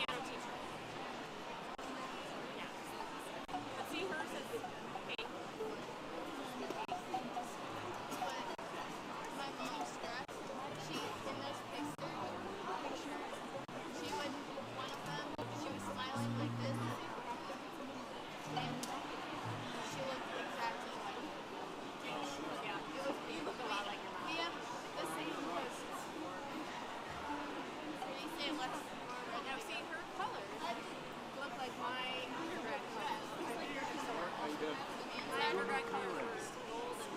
piano teacher. Yeah. But see, hers is pink. My mom's stressed. She, in those pictures, she would, one of them, she was smiling like this. And she looked exactly like me. Yeah. It was beautiful. A lot like your mom. We have the same posts. They say let's Now see, her colors look like my undergrad colors. My undergrad colors were gold and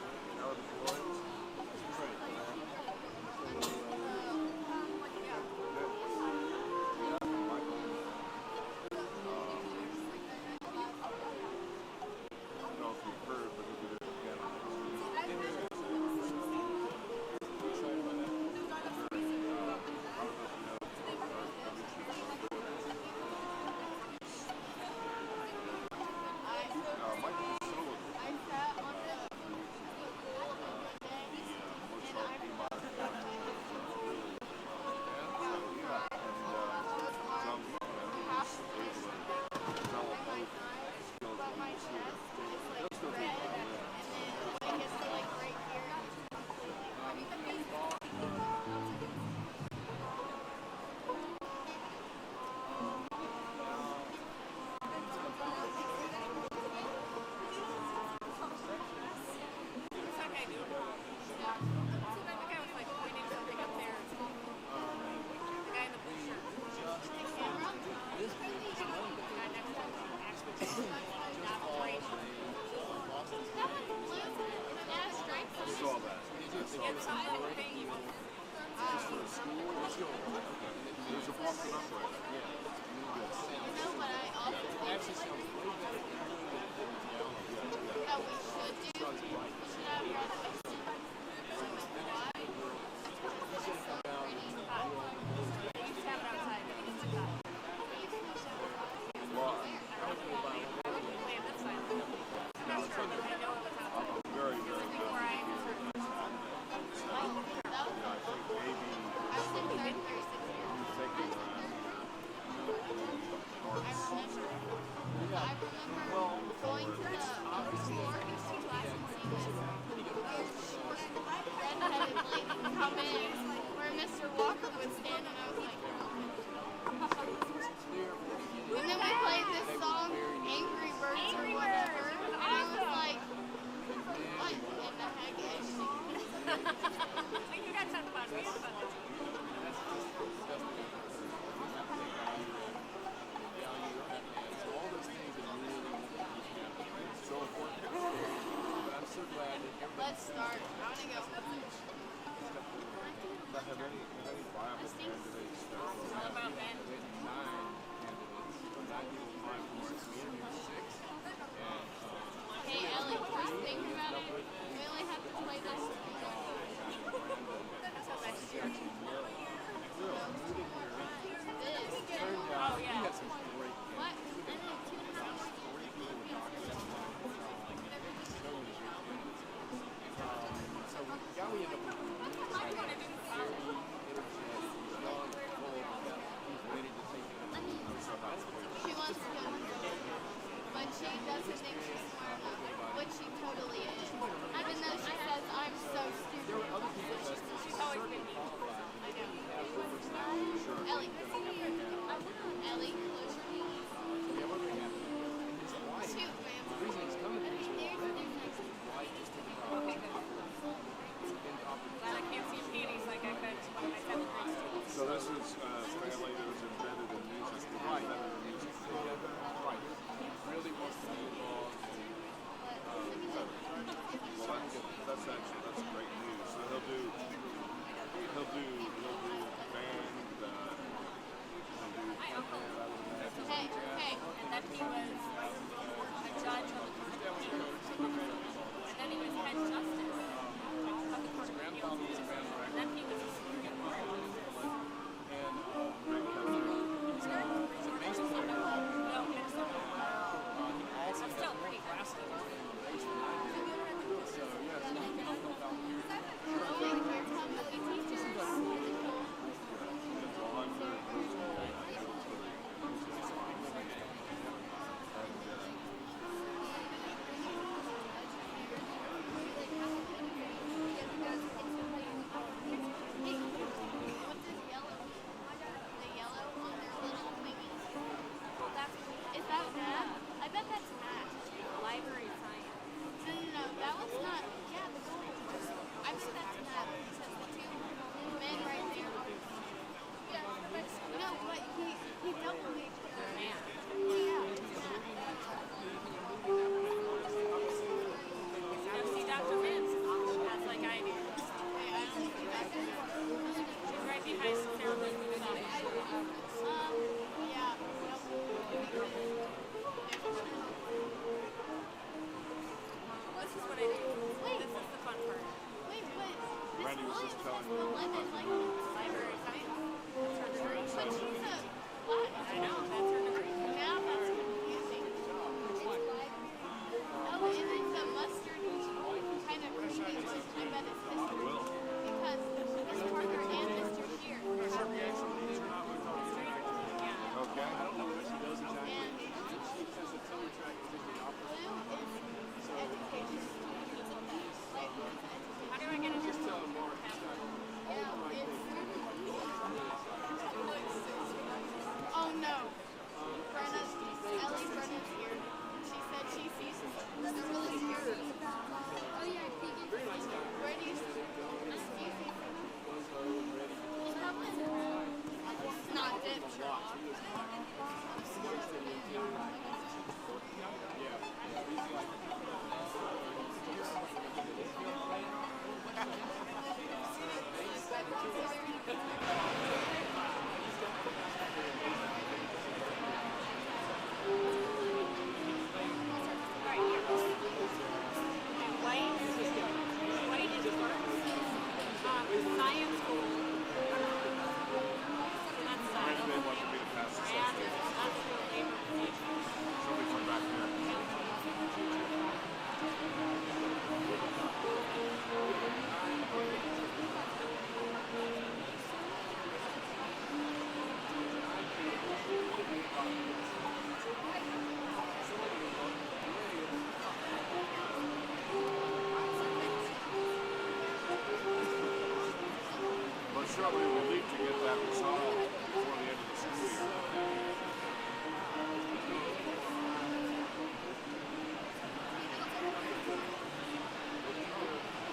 probably a relief to get that resolved before the end of the school year.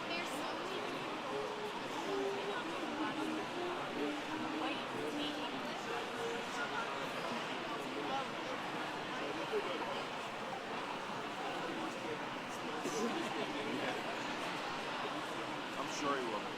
There's so many I'm sure he will.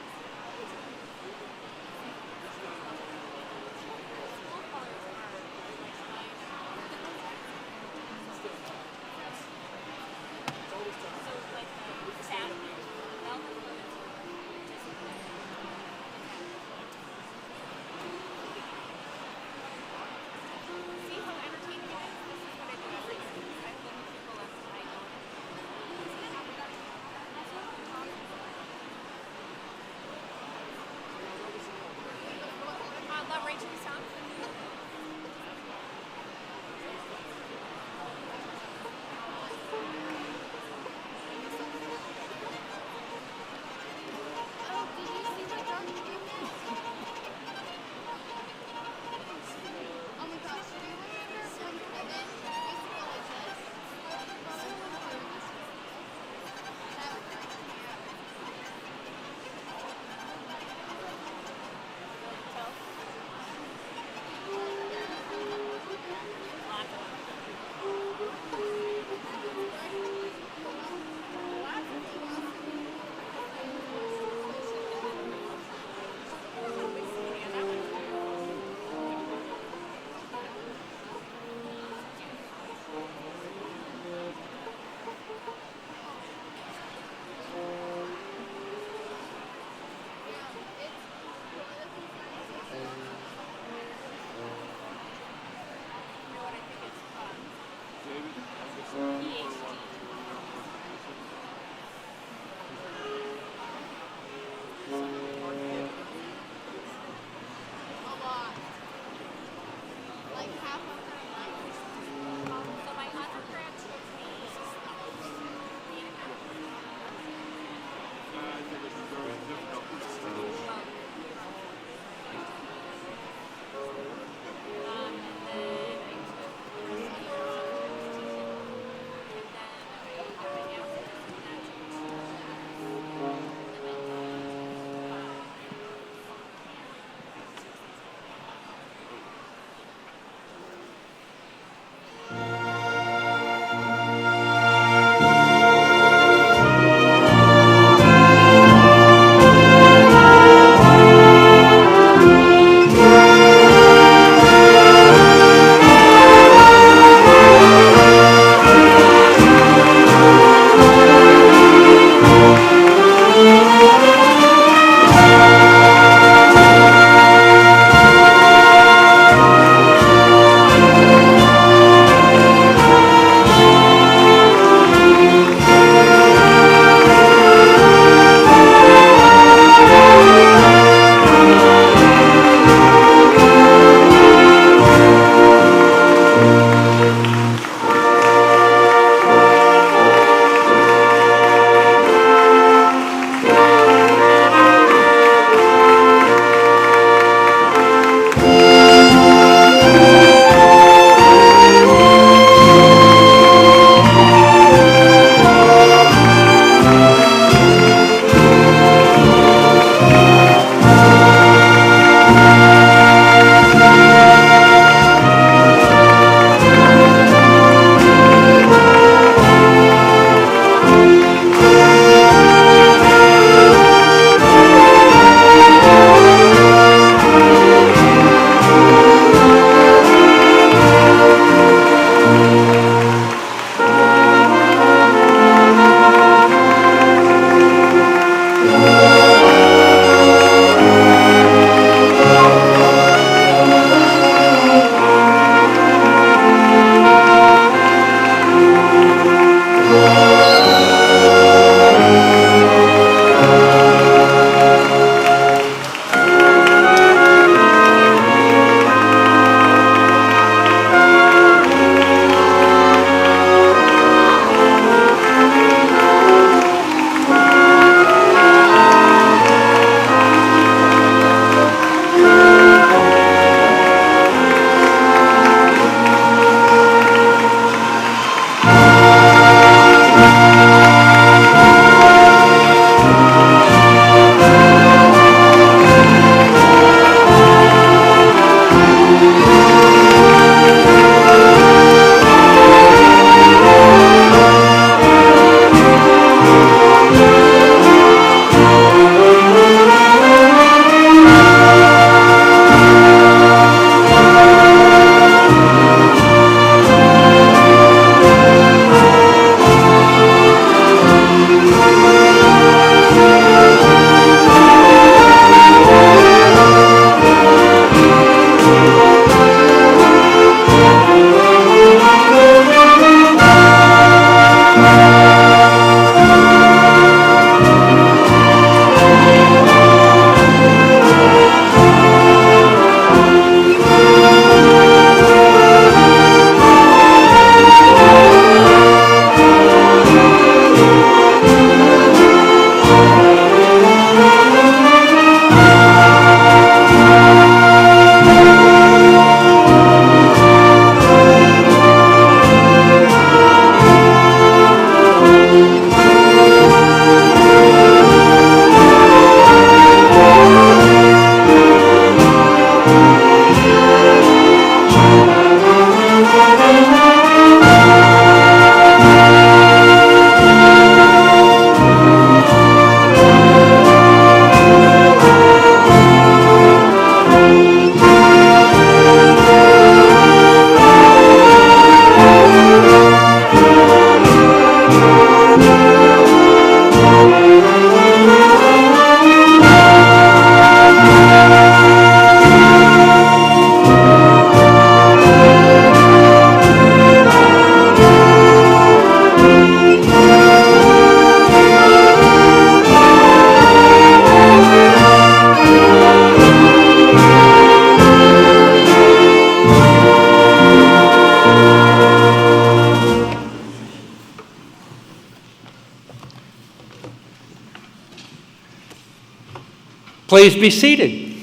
Please be seated.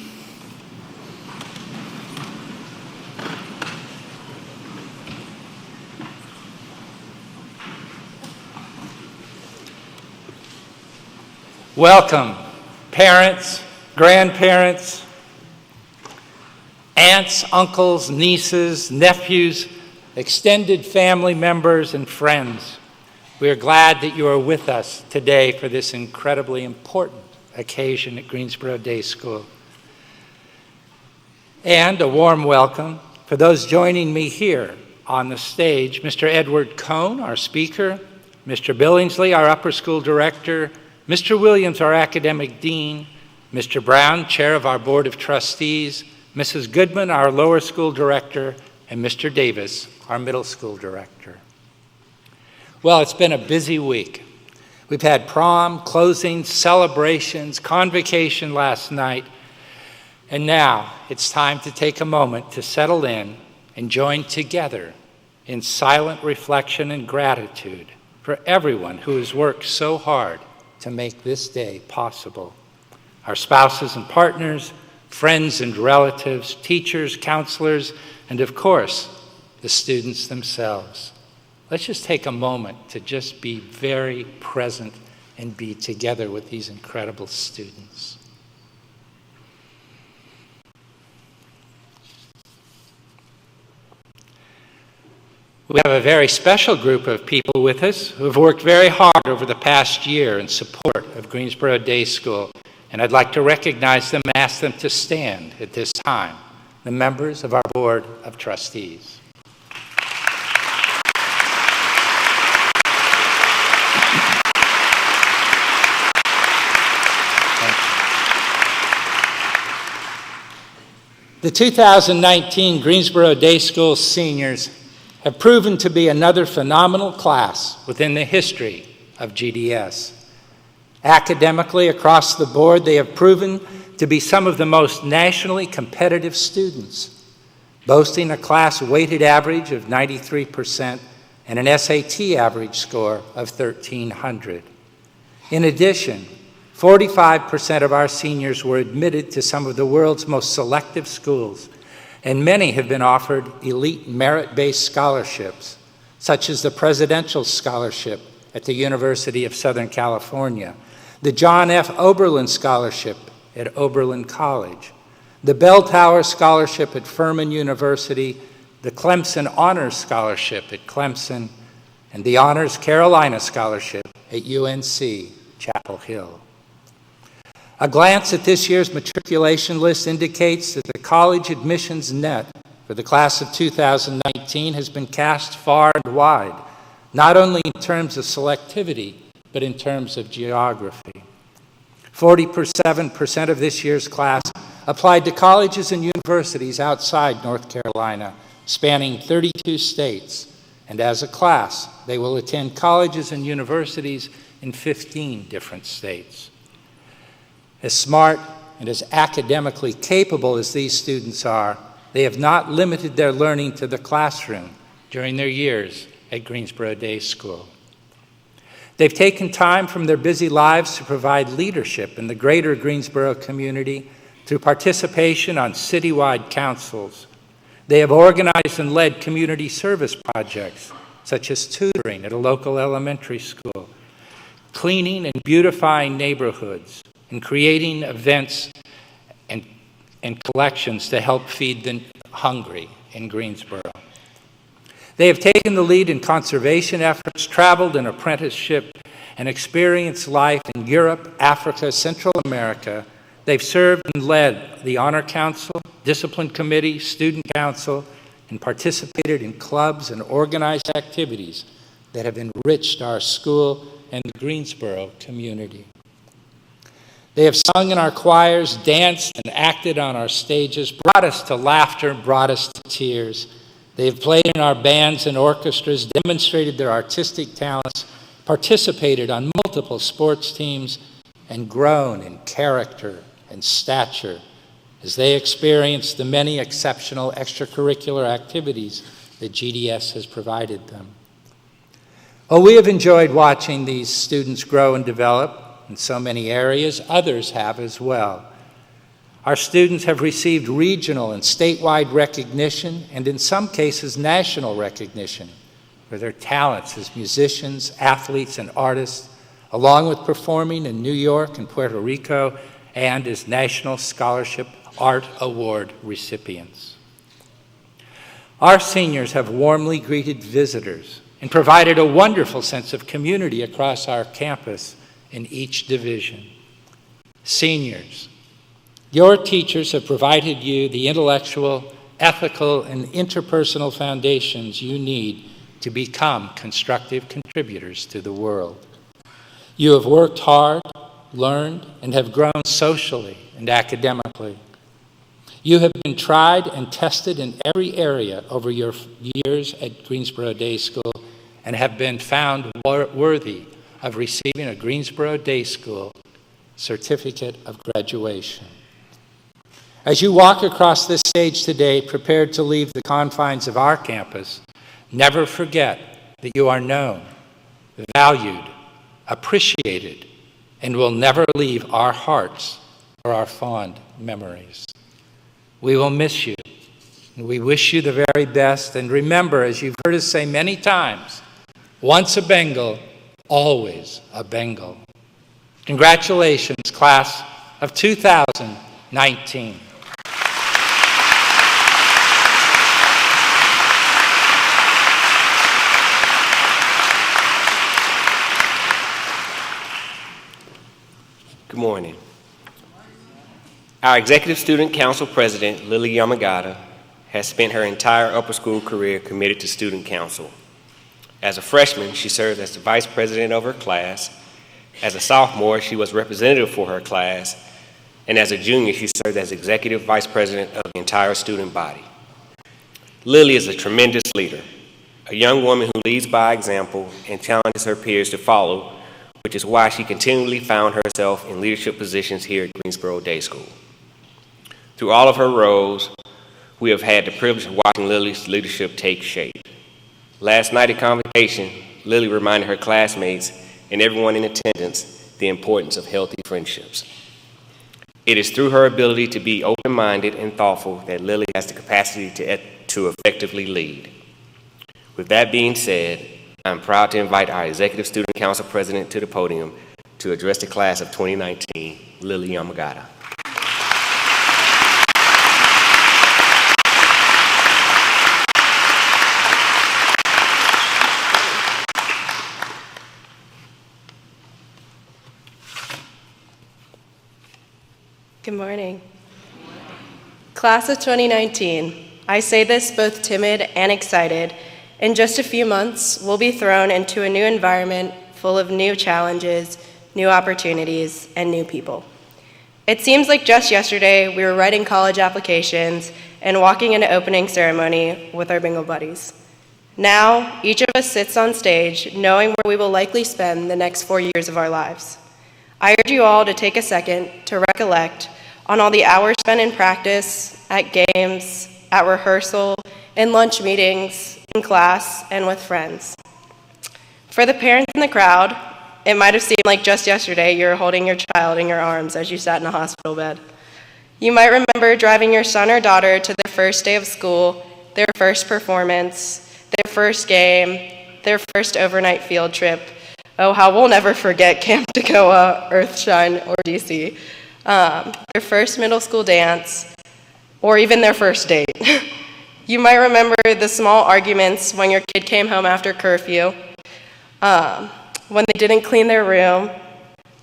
Welcome, parents, grandparents, aunts, uncles, nieces, nephews, extended family members, and friends. We are glad that you are with us today for this incredibly important occasion at Greensboro Day School. And a warm welcome for those joining me here on the stage, Mr. Edward Cohn, our speaker, Mr. Billingsley, our upper school director, Mr. Williams, our academic dean, Mr. Brown, chair of our board of trustees, Mrs. Goodman, our lower school director, and Mr. Davis, our middle school director. Well, it's been a busy week. We've had prom, closings, celebrations, convocation last night, and now it's time to take a moment to settle in and join together in silent reflection and gratitude for everyone who has worked so hard to make this day possible. Our spouses and partners, friends and relatives, teachers, counselors, and of course, the students themselves. Let's just take a moment to just be very present and be together with these incredible students. We have a very special group of people with us who have worked very hard over the past year in support of Greensboro Day School, and I'd like to recognize them and ask them to stand at this time, the members of our Board of Trustees. The 2019 Greensboro Day School seniors have proven to be another phenomenal class within the history of GDS. Academically, across the board, they have proven to be some of the most nationally competitive students, boasting a class weighted average of 93% and an SAT average score of 1,300. In addition, 45% of our seniors were admitted to some of the world's most selective schools, and many have been offered elite merit-based scholarships, such as the Presidential Scholarship at the University of Southern California, the John F. Oberlin Scholarship at Oberlin College, the Bell Tower Scholarship at Furman University, the Clemson Honors Scholarship at Clemson, and the Honors Carolina Scholarship at UNC Chapel Hill. A glance at this year's matriculation list indicates that the college admissions net for the class of 2019 has been cast far and wide, not only in terms of selectivity, but in terms of geography. 47% of this year's class applied to colleges and universities outside North Carolina, spanning 32 states, and as a class, they will attend colleges and universities in 15 different states. As smart and as academically capable as these students are, they have not limited their learning to the classroom during their years at Greensboro Day School. They've taken time from their busy lives to provide leadership in the greater Greensboro community through participation on citywide councils. They have organized and led community service projects, such as tutoring at a local elementary school, cleaning and beautifying neighborhoods, and creating events and collections to help feed the hungry in Greensboro. They have taken the lead in conservation efforts, traveled in apprenticeship, and experienced life in Europe, Africa, Central America. They've served and led the Honor Council, Discipline Committee, Student Council, and participated in clubs and organized activities that have enriched our school and the Greensboro community. They have sung in our choirs, danced and acted on our stages, brought us to laughter, brought us to tears. They have played in our bands and orchestras, demonstrated their artistic talents, participated on multiple sports teams, and grown in character and stature as they experienced the many exceptional extracurricular activities that GDS has provided them. Well, we have enjoyed watching these students grow and develop in so many areas. Others have as well. Our students have received regional and statewide recognition, and in some cases, national recognition for their talents as musicians, athletes, and artists, along with performing in New York and Puerto Rico, and as National Scholarship Art Award recipients. Our seniors have warmly greeted visitors and provided a wonderful sense of community across our campus in each division. Seniors, your teachers have provided you the intellectual, ethical, and interpersonal foundations you need to become constructive contributors to the world. You have worked hard, learned, and have grown socially and academically. You have been tried and tested in every area over your years at Greensboro Day School and have been found worthy of receiving a Greensboro Day School Certificate of Graduation. As you walk across this stage today, prepared to leave the confines of our campus, never forget that you are known, valued, appreciated, and will never leave our hearts or our fond memories. We will miss you, and we wish you the very best. And remember, as you've heard us say many times, once a Bengal, always a Bengal. Congratulations, class of 2019. Good morning. Our Executive Student Council President, Lily Yamagata, has spent her entire upper school career committed to student council. As a freshman, she served as the vice president of her class. As a sophomore, she was representative for her class. And as a junior, she served as executive vice president of the entire student body. Lily is a tremendous leader, a young woman who leads by example and challenges her peers to follow, which is why she continually found herself in leadership positions here at Greensboro Day School. Through all of her roles, we have had the privilege of watching Lily's leadership take shape. Last night at convocation, Lily reminded her classmates and everyone in attendance the importance of healthy friendships. It is through her ability to be open-minded and thoughtful that Lily has the capacity to effectively lead. With that being said, I'm proud to invite our Executive Student Council President to the podium to address the class of 2019, Lily Yamagata. Good morning. Class of 2019, I say this both timid and excited. In just a few months, we'll be thrown into a new environment full of new challenges, new opportunities, and new people. It seems like just yesterday we were writing college applications and walking into opening ceremony with our bingo buddies. Now, each of us sits on stage knowing where we will likely spend the next 4 years of our lives. I urge you all to take a second to recollect on all the hours spent in practice, at games, at rehearsal, in lunch meetings, in class, and with friends. For the parents in the crowd, it might have seemed like just yesterday you were holding your child in your arms as you sat in a hospital bed. You might remember driving your son or daughter to their first day of school, their first performance, their first game, their first overnight field trip. Oh, how we'll never forget Camp Toccoa, Earthshine, or DC. Their first middle school dance, or even their first date. You might remember the small arguments when your kid came home after curfew, when they didn't clean their room,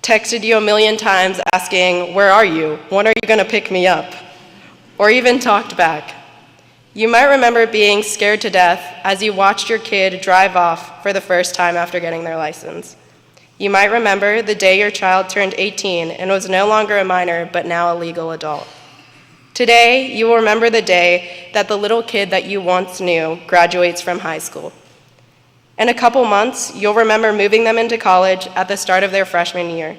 texted you a million times asking, "Where are you? When are you going to pick me up?" Or even talked back. You might remember being scared to death as you watched your kid drive off for the first time after getting their license. You might remember the day your child turned 18 and was no longer a minor, but now a legal adult. Today, you will remember the day that the little kid that you once knew graduates from high school. In a couple months, you'll remember moving them into college at the start of their freshman year.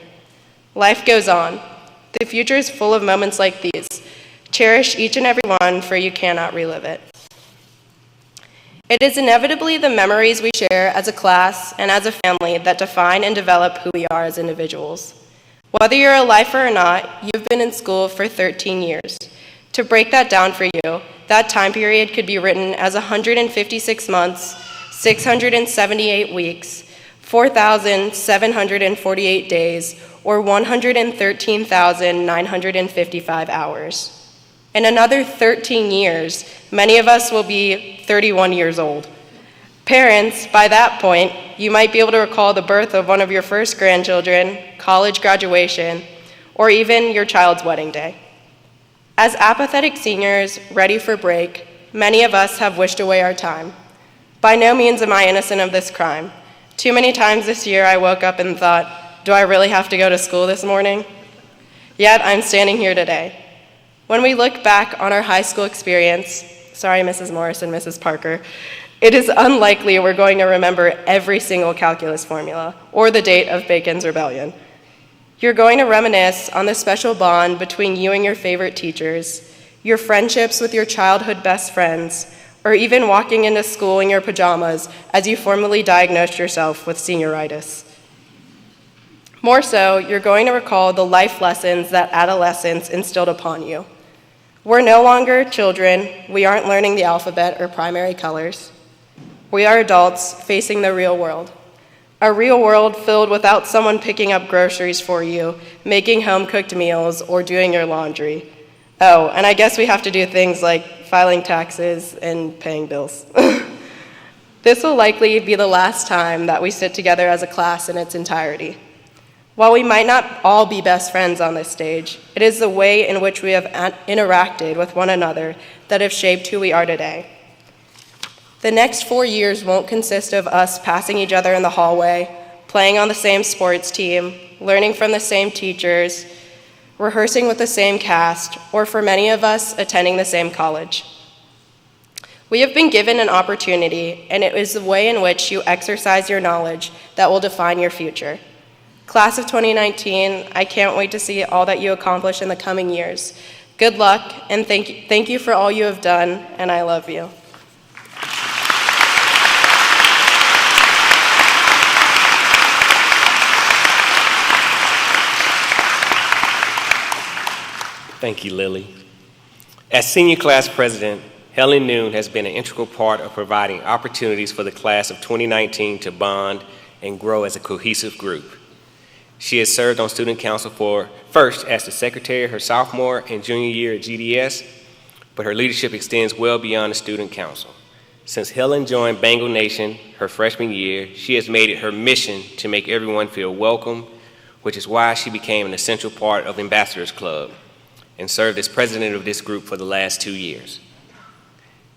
Life goes on. The future is full of moments like these. Cherish each and every one, for you cannot relive it. It is inevitably the memories we share as a class and as a family that define and develop who we are as individuals. Whether you're a lifer or not, you've been in school for 13 years. To break that down for you, that time period could be written as 156 months, 678 weeks, 4,748 days, or 113,955 hours. In another 13 years, many of us will be 31 years old. Parents, by that point, you might be able to recall the birth of one of your first grandchildren, college graduation, or even your child's wedding day. As apathetic seniors ready for break, many of us have wished away our time. By no means am I innocent of this crime. Too many times this year I woke up and thought, do I really have to go to school this morning? Yet I'm standing here today. When we look back on our high school experience, sorry Mrs. Morris and Mrs. Parker, it is unlikely we're going to remember every single calculus formula or the date of Bacon's Rebellion. You're going to reminisce on the special bond between you and your favorite teachers, your friendships with your childhood best friends, or even walking into school in your pajamas as you formally diagnosed yourself with senioritis. More so, you're going to recall the life lessons that adolescence instilled upon you. We're no longer children. We aren't learning the alphabet or primary colors. We are adults facing the real world. A real world filled without someone picking up groceries for you, making home-cooked meals, or doing your laundry. Oh, and I guess we have to do things like filing taxes and paying bills. This will likely be the last time that we sit together as a class in its entirety. While we might not all be best friends on this stage, it is the way in which we have interacted with one another that have shaped who we are today. The next 4 years won't consist of us passing each other in the hallway, playing on the same sports team, learning from the same teachers, rehearsing with the same cast, or for many of us, attending the same college. We have been given an opportunity, and it is the way in which you exercise your knowledge that will define your future. Class of 2019, I can't wait to see all that you accomplish in the coming years. Good luck, and thank you for all you have done, and I love you. Thank you, Lily. As senior class president, Helen Noon has been an integral part of providing opportunities for the class of 2019 to bond and grow as a cohesive group. She has served on student council first as the secretary her sophomore and junior year at GDS, but her leadership extends well beyond the student council. Since Helen joined Bengal Nation her freshman year, she has made it her mission to make everyone feel welcome, which is why she became an essential part of Ambassadors Club and served as president of this group for the last 2 years.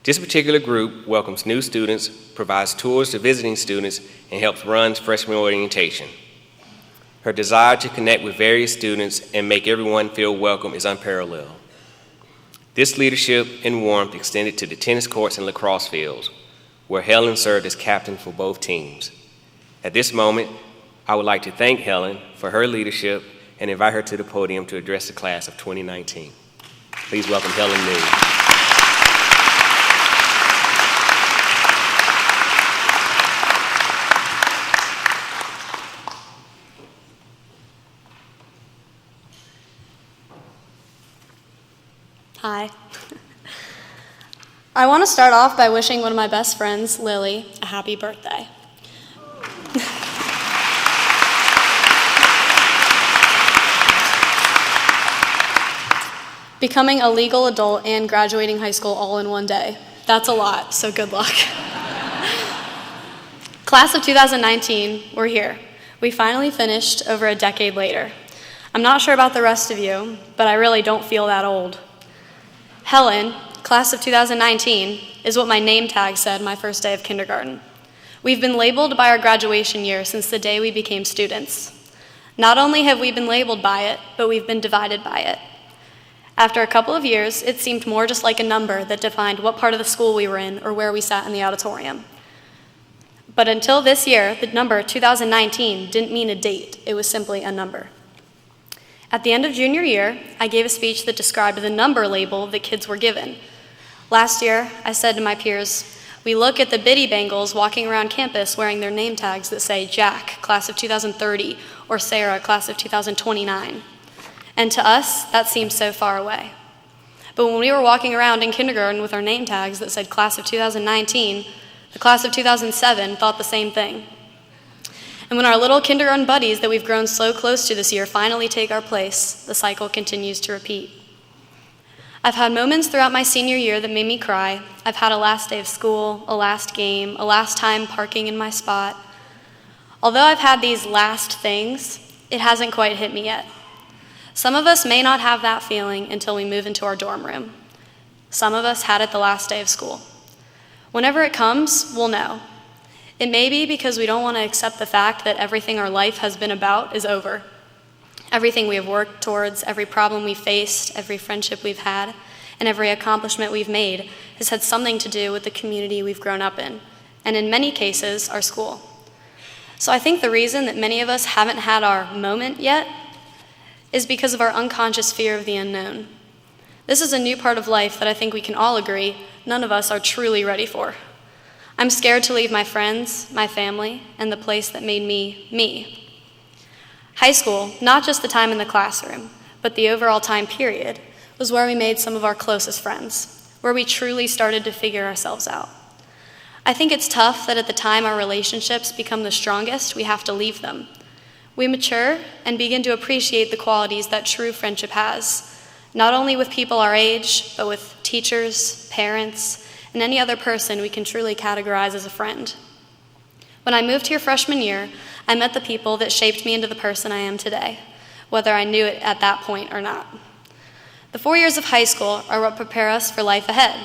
This particular group welcomes new students, provides tours to visiting students, and helps run freshman orientation. Her desire to connect with various students and make everyone feel welcome is unparalleled. This leadership and warmth extended to the tennis courts and lacrosse fields, where Helen served as captain for both teams. At this moment, I would like to thank Helen for her leadership and invite her to the podium to address the class of 2019. Please welcome Helen Noon. Hi. I want to start off by wishing one of my best friends, Lily, a happy birthday. Becoming a legal adult and graduating high school all in one day. That's a lot, so good luck. Class of 2019, we're here. We finally finished over a decade later. I'm not sure about the rest of you, but I really don't feel that old. Helen, class of 2019, is what my name tag said my first day of kindergarten. We've been labeled by our graduation year since the day we became students. Not only have we been labeled by it, but we've been divided by it. After a couple of years, it seemed more just like a number that defined what part of the school we were in or where we sat in the auditorium. But until this year, the number 2019 didn't mean a date, it was simply a number. At the end of junior year, I gave a speech that described the number label that kids were given. Last year, I said to my peers, We look at the Biddy Bengals walking around campus wearing their name tags that say Jack, class of 2030, or Sarah, class of 2029. And to us, that seems so far away. But when we were walking around in kindergarten with our name tags that said class of 2019, the class of 2007 thought the same thing. And when our little kindergarten buddies that we've grown so close to this year finally take our place, the cycle continues to repeat. I've had moments throughout my senior year that made me cry. I've had a last day of school, a last game, a last time parking in my spot. Although I've had these last things, it hasn't quite hit me yet. Some of us may not have that feeling until we move into our dorm room. Some of us had it the last day of school. Whenever it comes, we'll know. It may be because we don't want to accept the fact that everything our life has been about is over. Everything we have worked towards, every problem we faced, every friendship we've had, and every accomplishment we've made has had something to do with the community we've grown up in, and in many cases, our school. So I think the reason that many of us haven't had our moment yet is because of our unconscious fear of the unknown. This is a new part of life that I think we can all agree none of us are truly ready for. I'm scared to leave my friends, my family, and the place that made me, me. High school, not just the time in the classroom, but the overall time period, was where we made some of our closest friends, where we truly started to figure ourselves out. I think it's tough that at the time our relationships become the strongest, we have to leave them. We mature and begin to appreciate the qualities that true friendship has, not only with people our age, but with teachers, parents, and any other person we can truly categorize as a friend. When I moved here freshman year, I met the people that shaped me into the person I am today, whether I knew it at that point or not. The 4 years of high school are what prepare us for life ahead,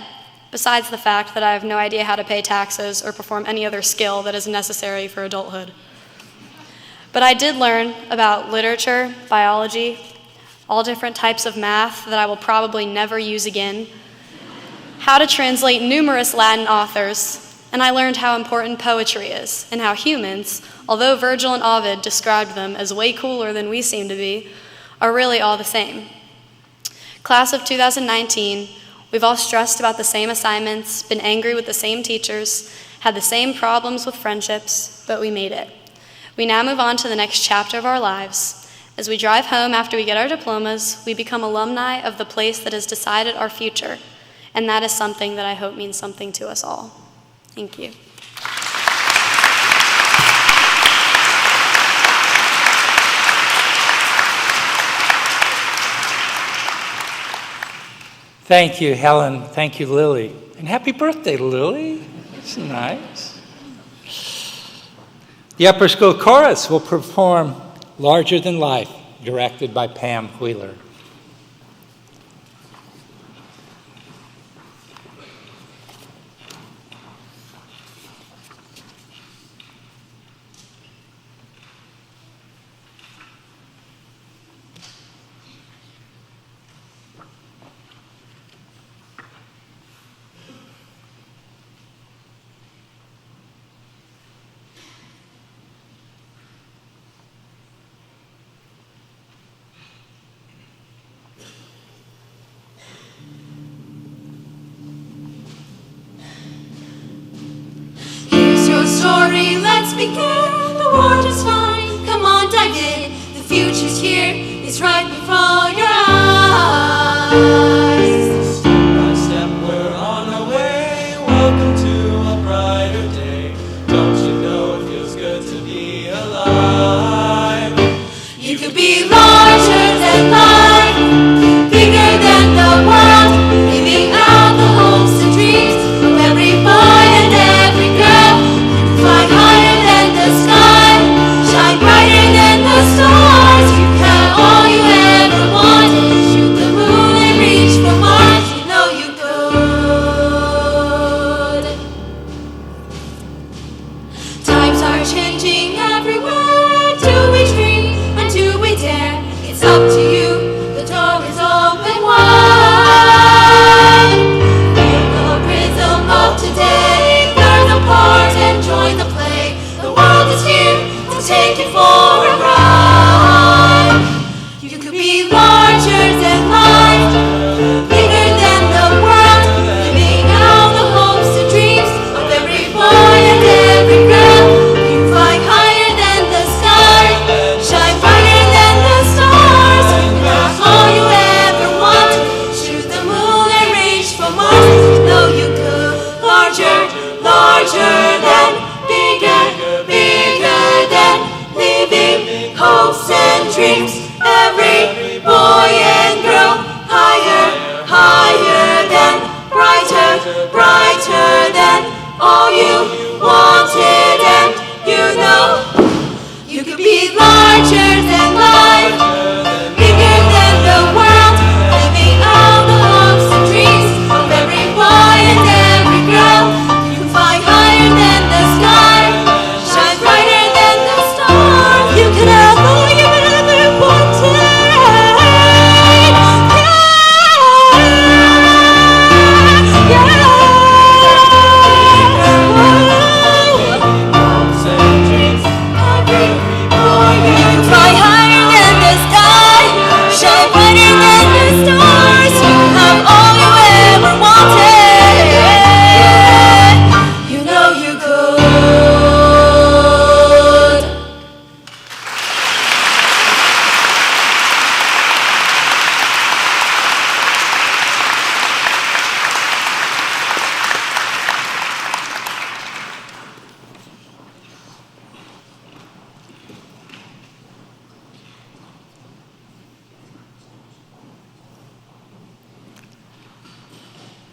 besides the fact that I have no idea how to pay taxes or perform any other skill that is necessary for adulthood. But I did learn about literature, biology, all different types of math that I will probably never use again, how to translate numerous Latin authors, and I learned how important poetry is, and how humans, although Virgil and Ovid described them as way cooler than we seem to be, are really all the same. Class of 2019, we've all stressed about the same assignments, been angry with the same teachers, had the same problems with friendships, but we made it. We now move on to the next chapter of our lives. As we drive home after we get our diplomas, we become alumni of the place that has decided our future, and that is something that I hope means something to us all. Thank you. Thank you, Helen. Thank you, Lily. And happy birthday, Lily. That's nice. The upper school chorus will perform Larger Than Life, directed by Pam Wheeler. Story, let's begin. The water's fine, come on, dive in. The future's here, it's right before your eyes. Step by step, we're on our way. Welcome to a brighter day. Don't you know it feels good to be alive? You could be larger than life, bigger than the world, living out the hopes and dreams of every boy and every girl. Fly higher than the sky, shine brighter than the stars. You have all you ever wanted. Shoot the moon and reach larger, larger than, bigger, bigger than, living hopes and dreams. Every boy and girl, higher, higher than, brighter, brighter than, all you wanted, and you know you could be larger than life, bigger than the world, living all the hopes and dreams of every boy and every girl. You can fly higher than the sky, shine brighter than the stars. You can have all you ever wanted.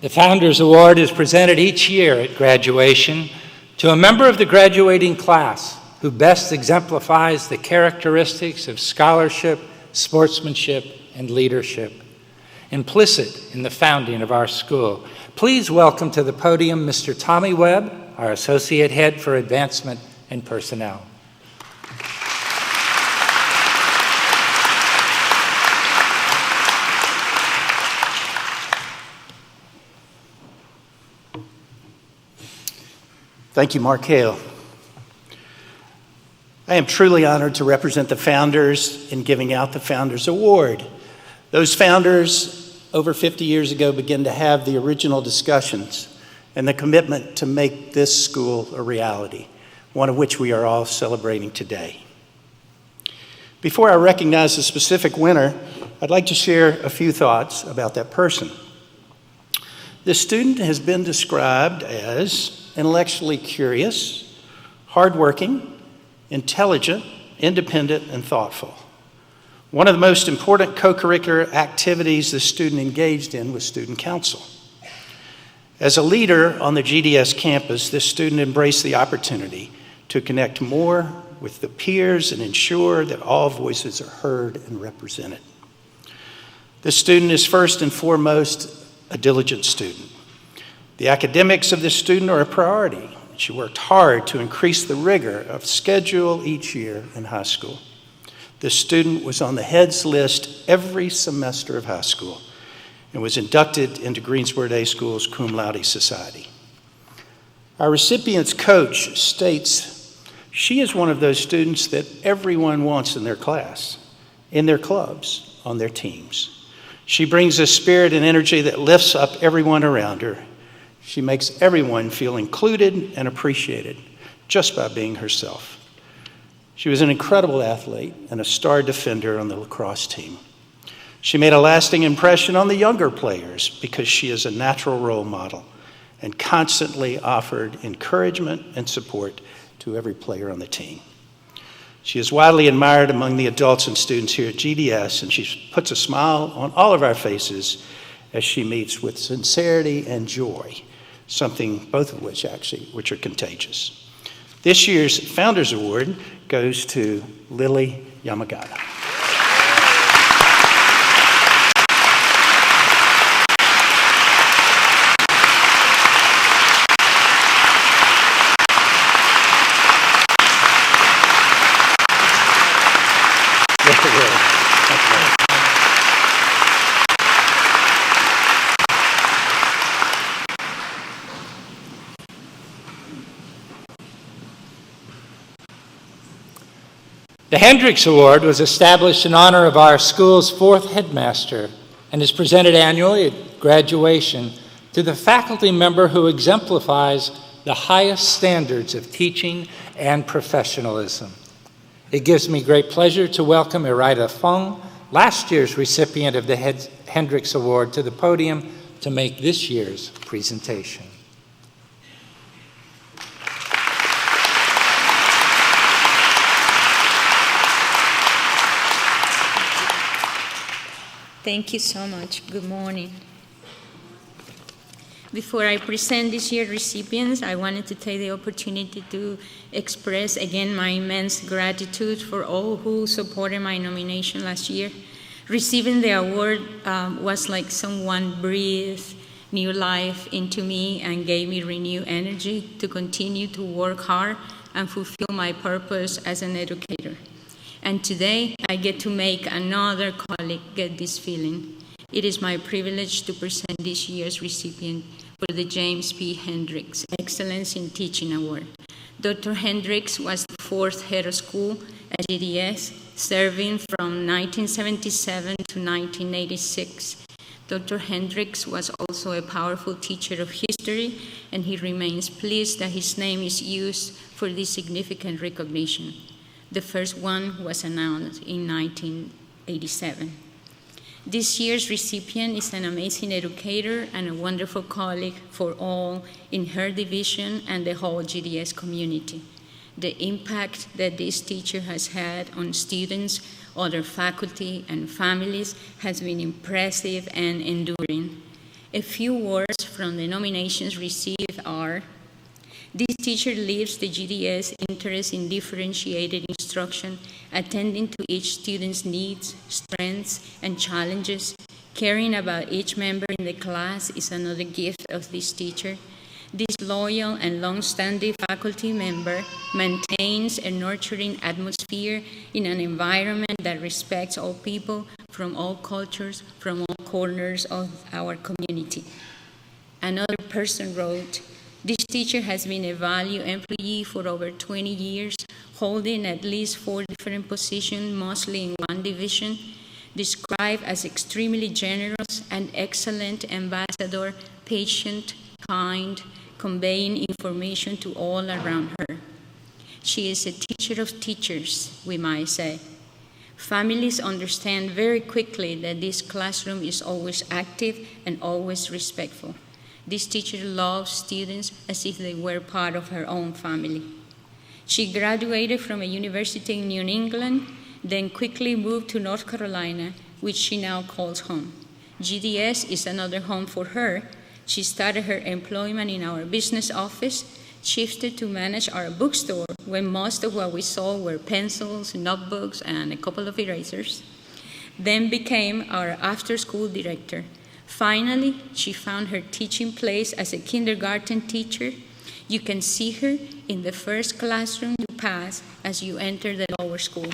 The Founders Award is presented each year at graduation to a member of the graduating class who best exemplifies the characteristics of scholarship, sportsmanship, and leadership implicit in the founding of our school. Please welcome to the podium Mr. Tommy Webb, our Associate Head for Advancement and Personnel. Thank you, Mark Hale. I am truly honored to represent the founders in giving out the Founders Award. Those founders over 50 years ago began to have the original discussions and the commitment to make this school a reality, one of which we are all celebrating today. Before I recognize the specific winner, I'd like to share a few thoughts about that person. This student has been described as intellectually curious, hardworking, intelligent, independent, and thoughtful. One of the most important co-curricular activities the student engaged in was student council. As a leader on the GDS campus, this student embraced the opportunity to connect more with the peers and ensure that all voices are heard and represented. This student is first and foremost a diligent student. The academics of this student are a priority. She worked hard to increase the rigor of schedule each year in high school. This student was on the heads list every semester of high school and was inducted into Greensboro Day School's Cum Laude Society. Our recipient's coach states she is one of those students that everyone wants in their class, in their clubs, on their teams. She brings a spirit and energy that lifts up everyone around her. She makes everyone feel included and appreciated just by being herself. She was an incredible athlete and a star defender on the lacrosse team. She made a lasting impression on the younger players because she is a natural role model and constantly offered encouragement and support to every player on the team. She is widely admired among the adults and students here at GDS, and she puts a smile on all of our faces as she meets with sincerity and joy, something both of which are contagious. This year's Founders Award goes to Lily Yamagata. The Hendrix Award was established in honor of our school's fourth headmaster and is presented annually at graduation to the faculty member who exemplifies the highest standards of teaching and professionalism. It gives me great pleasure to welcome Iraida Fung, last year's recipient of the Hendrix Award, to the podium to make this year's presentation. Thank you so much. Good morning. Before I present this year's recipients, I wanted to take the opportunity to express again my immense gratitude for all who supported my nomination last year. Receiving the award was like someone breathed new life into me and gave me renewed energy to continue to work hard and fulfill my purpose as an educator. And today, I get to make another colleague get this feeling. It is my privilege to present this year's recipient for the James P. Hendrix Excellence in Teaching Award. Dr. Hendrix was the fourth head of school at GDS, serving from 1977 to 1986. Dr. Hendrix was also a powerful teacher of history, and he remains pleased that his name is used for this significant recognition. The first one was announced in 1987. This year's recipient is an amazing educator and a wonderful colleague for all in her division and the whole GDS community. The impact that this teacher has had on students, other faculty, and families has been impressive and enduring. A few words from the nominations received are: this teacher lives the GDS interest in differentiated instruction, attending to each student's needs, strengths, and challenges. Caring about each member in the class is another gift of this teacher. This loyal and long-standing faculty member maintains a nurturing atmosphere in an environment that respects all people from all cultures, from all corners of our community. Another person wrote, this teacher has been a valued employee for over 20 years, holding at least 4 different positions, mostly in one division, described as extremely generous and excellent ambassador, patient, kind, conveying information to all around her. She is a teacher of teachers, we might say. Families understand very quickly that this classroom is always active and always respectful. This teacher loves students as if they were part of her own family. She graduated from a university in New England, then quickly moved to North Carolina, which she now calls home. GDS is another home for her. She started her employment in our business office, shifted to manage our bookstore when most of what we sold were pencils, notebooks, and a couple of erasers, then became our after-school director. Finally, she found her teaching place as a kindergarten teacher. You can see her in the first classroom you pass as you enter the lower school.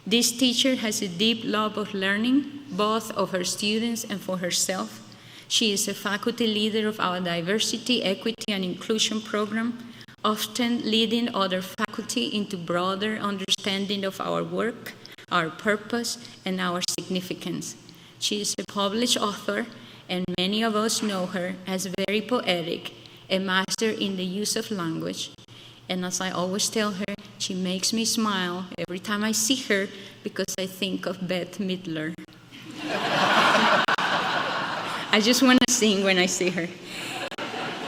This teacher has a deep love of learning, both of her students and for herself. She is a faculty leader of our Diversity, Equity, and Inclusion program, often leading other faculty into broader understanding of our work, our purpose, and our significance. She is a published author, and many of us know her as very poetic, a master in the use of language. And as I always tell her, she makes me smile every time I see her because I think of Bette Midler. I just want to sing when I see her.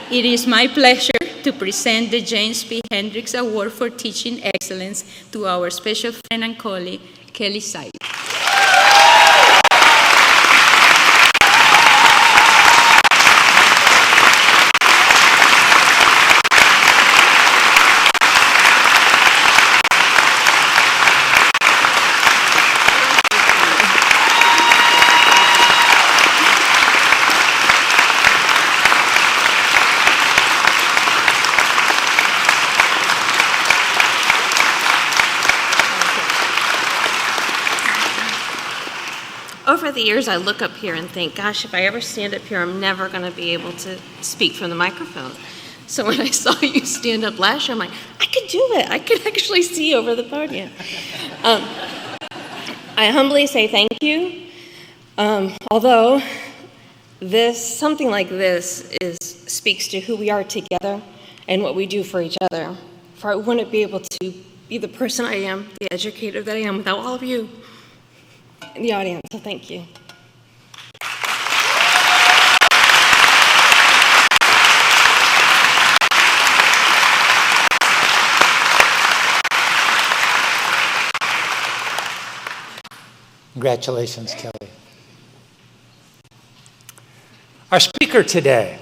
It is my pleasure to present the James P. Hendrix Award for Teaching Excellence to our special friend and colleague, Kelly Seid. Over the years, I look up here and think, gosh, if I ever stand up here, I'm never going to be able to speak from the microphone. So when I saw you stand up last year, I'm like, I could do it. I could actually see over the podium. I humbly say thank you. Although something like this speaks to who we are together and what we do for each other. For I wouldn't be able to be the person I am, the educator that I am, without all of you in the audience, so thank you. Congratulations, Kelly. Our speaker today,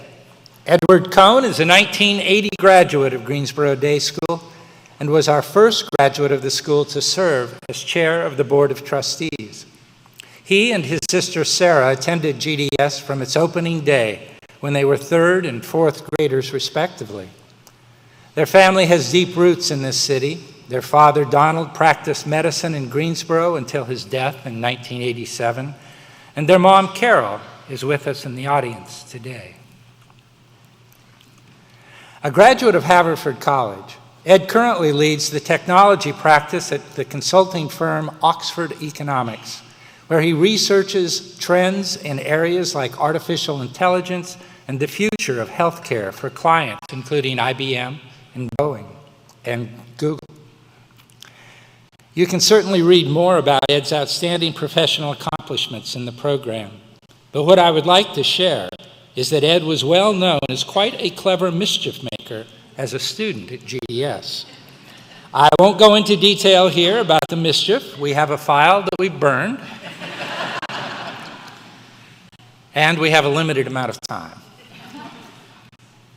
Edward Cohn, is a 1980 graduate of Greensboro Day School and was our first graduate of the school to serve as chair of the Board of Trustees. He and his sister Sarah attended GDS from its opening day when they were third and fourth graders respectively. Their family has deep roots in this city. Their father, Donald, practiced medicine in Greensboro until his death in 1987, and their mom, Carol, is with us in the audience today. A graduate of Haverford College, Ed currently leads the technology practice at the consulting firm Oxford Economics, where he researches trends in areas like artificial intelligence and the future of healthcare for clients, including IBM and Boeing and Google. You can certainly read more about Ed's outstanding professional accomplishments in the program, but what I would like to share is that Ed was well known as quite a clever mischief maker as a student at GDS. I won't go into detail here about the mischief. We have a file that we burned, and we have a limited amount of time.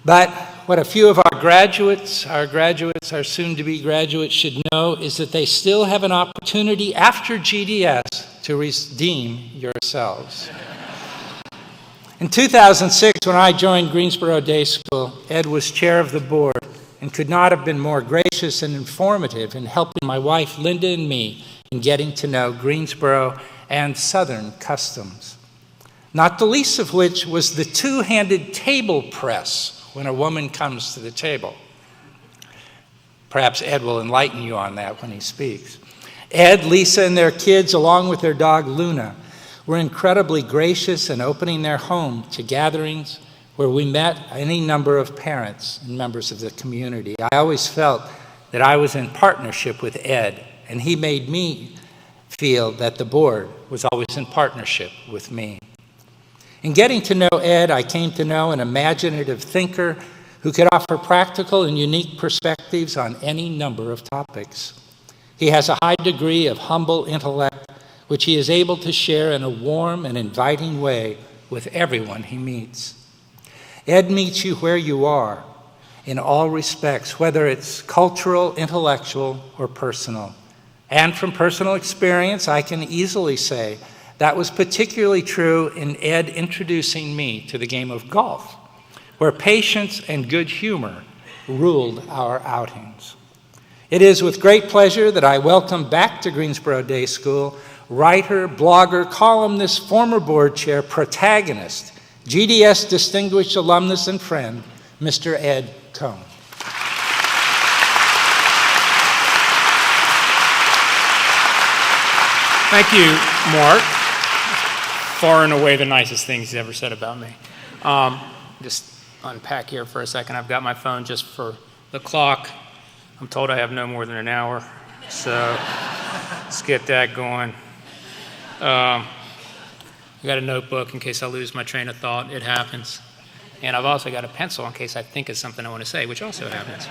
But what a few of our graduates, our soon-to-be graduates should know is that they still have an opportunity after GDS to redeem yourselves. In 2006, when I joined Greensboro Day School, Ed was chair of the board and could not have been more gracious and informative in helping my wife, Linda, and me in getting to know Greensboro and Southern customs. Not the least of which was the two-handed table press when a woman comes to the table. Perhaps Ed will enlighten you on that when he speaks. Ed, Lisa, and their kids, along with their dog Luna, were incredibly gracious in opening their home to gatherings where we met any number of parents and members of the community. I always felt that I was in partnership with Ed, and he made me feel that the board was always in partnership with me. In getting to know Ed, I came to know an imaginative thinker who could offer practical and unique perspectives on any number of topics. He has a high degree of humble intellect, which he is able to share in a warm and inviting way with everyone he meets. Ed meets you where you are in all respects, whether it's cultural, intellectual, or personal. And from personal experience, I can easily say that was particularly true in Ed introducing me to the game of golf, where patience and good humor ruled our outings. It is with great pleasure that I welcome back to Greensboro Day School writer, blogger, columnist, former board chair, protagonist, GDS distinguished alumnus and friend, Mr. Ed Cohn. Thank you, Mark. Far and away the nicest things he's ever said about me. Just unpack here for a second. I've got my phone just for the clock. I'm told I have no more than an hour, so let's get that going. I got a notebook in case I lose my train of thought. It happens. And I've also got a pencil in case I think of something I want to say, which also happens.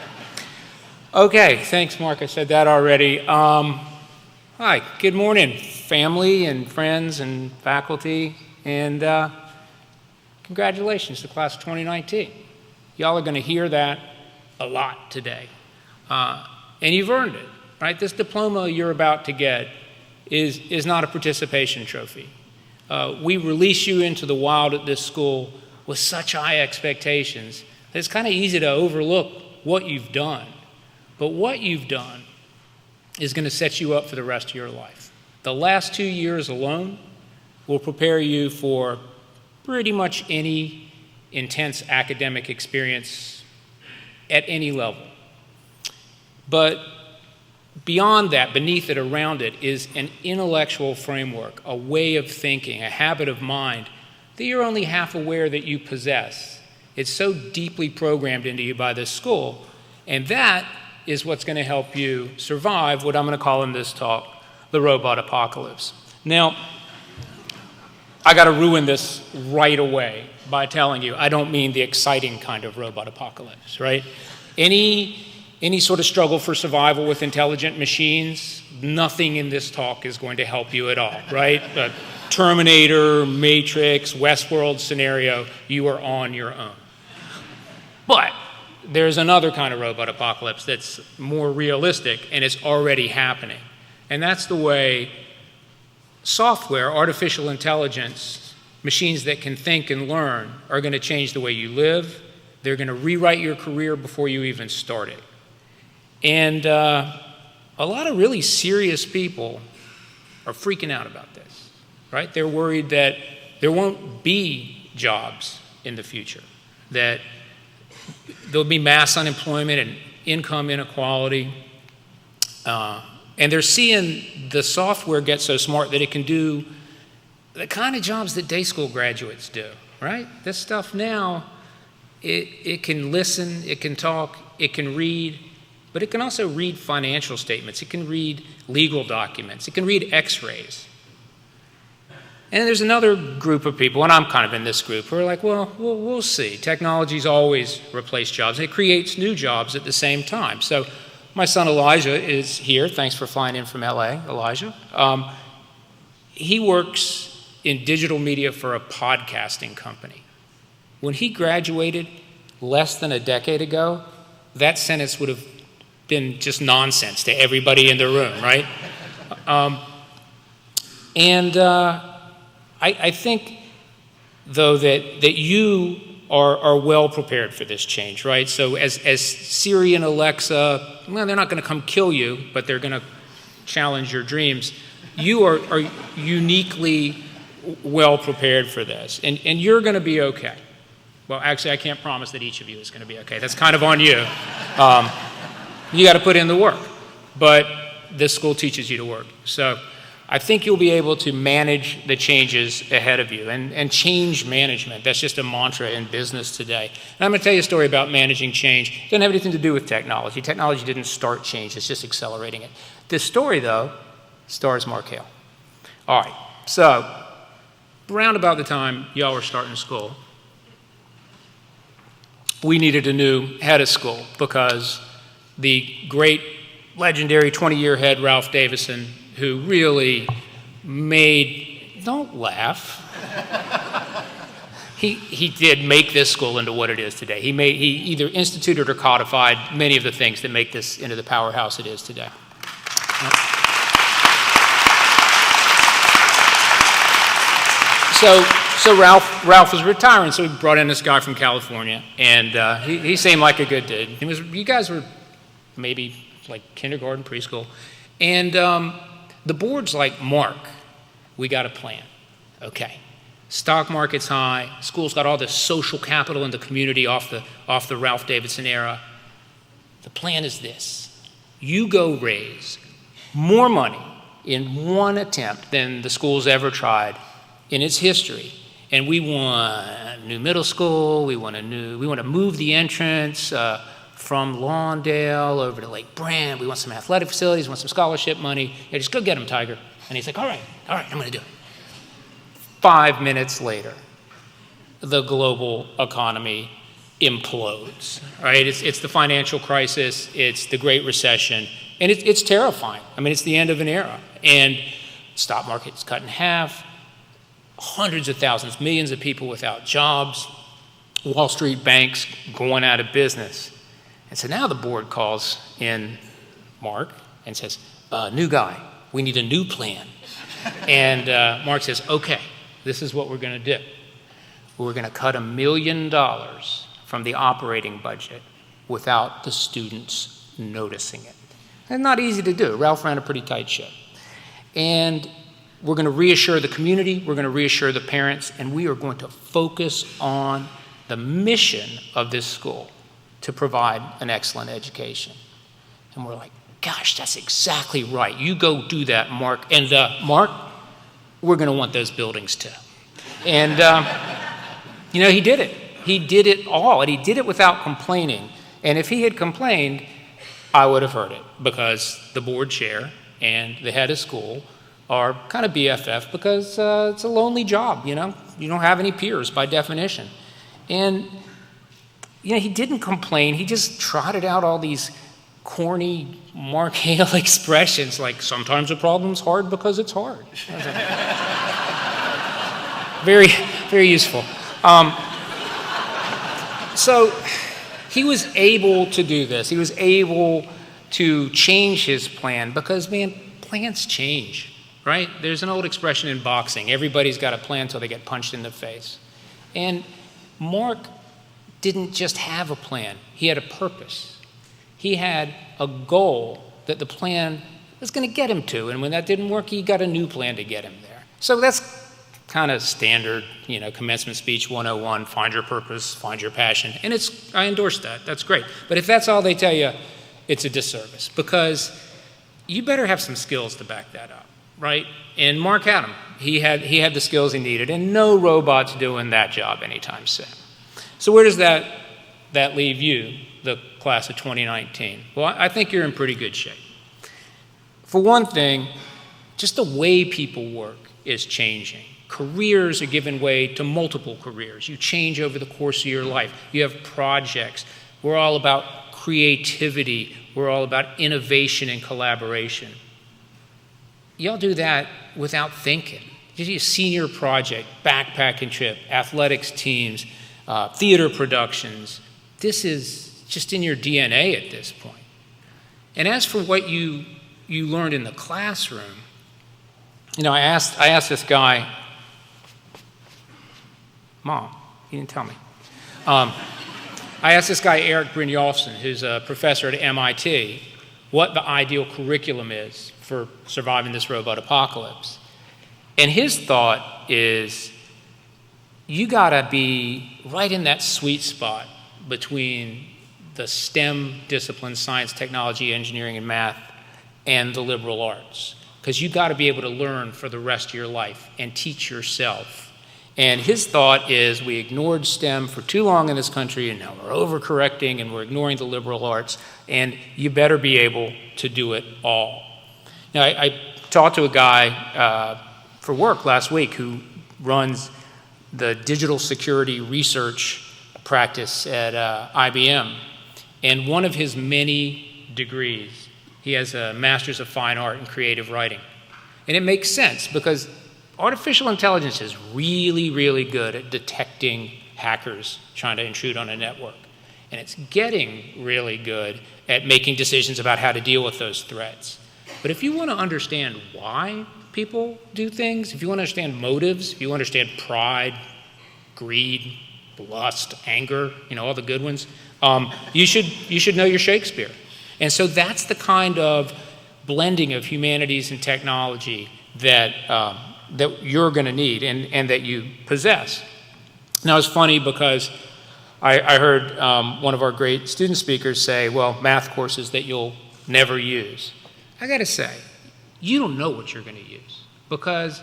Okay, thanks, Mark. I said that already. Hi, good morning, family and friends and faculty, and congratulations to class of 2019. Y'all are going to hear that a lot today, and you've earned it, right? This diploma you're about to get is not a participation trophy. We release you into the wild at this school with such high expectations that it's kind of easy to overlook what you've done. But what you've done is going to set you up for the rest of your life. The last 2 years alone will prepare you for pretty much any intense academic experience at any level. But beyond that, beneath it, around it, is an intellectual framework, a way of thinking, a habit of mind that you're only half aware that you possess. It's so deeply programmed into you by this school, and that is what's going to help you survive what I'm going to call in this talk the robot apocalypse. Now, I got to ruin this right away by telling you I don't mean the exciting kind of robot apocalypse, right? Any sort of struggle for survival with intelligent machines, nothing in this talk is going to help you at all, right? But Terminator, Matrix, Westworld scenario, you are on your own. But there's another kind of robot apocalypse that's more realistic, and it's already happening. And that's the way software, artificial intelligence, machines that can think and learn are going to change the way you live. They're going to rewrite your career before you even start it. And a lot of really serious people are freaking out about this, right? They're worried that there won't be jobs in the future, that there'll be mass unemployment and income inequality. And they're seeing the software get so smart that it can do the kind of jobs that day school graduates do, right? This stuff now, it can listen, it can talk, it can read, but it can also read financial statements. It can read legal documents. It can read x-rays. And there's another group of people, and I'm kind of in this group, who are like, well, we'll see. Technology's always replaced jobs. It creates new jobs at the same time. So my son Elijah is here. Thanks for flying in from LA, Elijah. He works in digital media for a podcasting company. When he graduated less than a decade ago, that sentence would have been just nonsense to everybody in the room, right? I think, though, that you are well prepared for this change, right? So as Siri and Alexa, well, they're not going to come kill you, but they're going to challenge your dreams. You are uniquely well prepared for this, and you're going to be okay. Well, actually, I can't promise that each of you is going to be okay. That's kind of on you. You got to put in the work, but this school teaches you to work. So I think you'll be able to manage the changes ahead of you, and change management. That's just a mantra in business today. And I'm going to tell you a story about managing change. It doesn't have anything to do with technology. Technology didn't start change. It's just accelerating it. This story, though, stars Mark Hale. All right, so around about the time y'all were starting school, we needed a new head of school because the great, legendary 20-year head, Ralph Davison, who really made, don't laugh, he did make this school into what it is today. He either instituted or codified many of the things that make this into the powerhouse it is today. So Ralph was retiring, so he brought in this guy from California, and he seemed like a good dude. You guys were maybe like kindergarten, preschool, and the board's like, Mark, we got a plan. Okay, stock market's high, school's got all this social capital in the community off the Ralph Davidson era. The plan is this: you go raise more money in one attempt than the school's ever tried in its history. And we want a new middle school, we want to move the entrance from Lawndale over to Lake Brand, we want some athletic facilities, we want some scholarship money. Yeah, just go get them, Tiger. And he's like, all right, I'm going to do it. 5 minutes later, the global economy implodes, right? It's the financial crisis, it's the Great Recession, and it's terrifying. I mean, it's the end of an era. And stock market's cut in half, hundreds of thousands, millions of people without jobs, Wall Street banks going out of business. And so now the board calls in Mark and says, new guy, we need a new plan. And Mark says, okay, this is what we're going to do. We're going to cut $1 million from the operating budget without the students noticing it. And not easy to do. Ralph ran a pretty tight ship. And we're going to reassure the community, we're going to reassure the parents, and we are going to focus on the mission of this school to provide an excellent education. And we're like, gosh, that's exactly right. You go do that, Mark. And Mark, we're going to want those buildings too. And, he did it. He did it all, and he did it without complaining. And if he had complained, I would have heard it, because the board chair and the head of school are kind of BFF, because it's a lonely job, you don't have any peers by definition. And he didn't complain. He just trotted out all these corny Mark Hale expressions like, sometimes a problem's hard because it's hard. Very, very useful. So he was able to do this. He was able to change his plan because, man, plans change, right? There's an old expression in boxing, everybody's got a plan until they get punched in the face. And Mark didn't just have a plan, he had a purpose. He had a goal that the plan was going to get him to, and when that didn't work, he got a new plan to get him there. So that's kind of standard, commencement speech 101, find your purpose, find your passion. And I endorse that, that's great. But if that's all they tell you, it's a disservice because you better have some skills to back that up, right? And Mark had them. He had the skills he needed, and no robot's doing that job anytime soon. So where does that leave you, the class of 2019? Well, I think you're in pretty good shape. For one thing, just the way people work is changing. Careers are giving way to multiple careers. You change over the course of your life. You have projects. We're all about creativity. We're all about innovation and collaboration. Y'all do that without thinking. You do a senior project, backpacking trip, athletics teams, theater productions. This is just in your DNA at this point. And as for what you learned in the classroom, I asked this guy, Mom, he didn't tell me. I asked this guy, Eric Brynjolfsson, who's a professor at MIT, what the ideal curriculum is for surviving this robot apocalypse. And his thought is, you gotta be right in that sweet spot between the STEM disciplines, science, technology, engineering, and math, and the liberal arts. Because you gotta be able to learn for the rest of your life and teach yourself. And his thought is, we ignored STEM for too long in this country, and now we're overcorrecting and we're ignoring the liberal arts, and you better be able to do it all. Now, I talked to a guy for work last week who runs the digital security research practice at IBM. And one of his many degrees, he has a Master's of Fine Art in Creative Writing. And it makes sense because artificial intelligence is really, really good at detecting hackers trying to intrude on a network. And it's getting really good at making decisions about how to deal with those threats. But if you want to understand why people do things, if you want to understand motives, if you understand pride, greed, lust, anger, all the good ones, you should know your Shakespeare. And so that's the kind of blending of humanities and technology that you're going to need and that you possess. Now, it's funny because I heard one of our great student speakers say, well, math courses that you'll never use. I got to say, you don't know what you're going to use because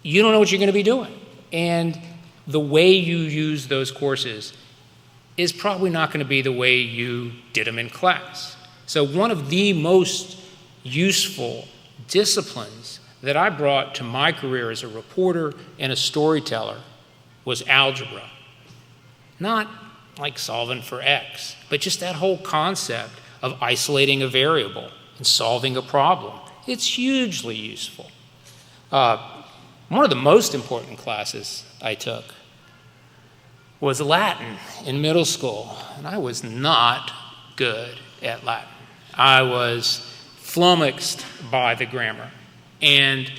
you don't know what you're going to be doing. And the way you use those courses is probably not going to be the way you did them in class. So one of the most useful disciplines that I brought to my career as a reporter and a storyteller was algebra. Not like solving for X, but just that whole concept of isolating a variable and solving a problem. It's hugely useful. One of the most important classes I took was Latin in middle school, and I was not good at Latin. I was flummoxed by the grammar. And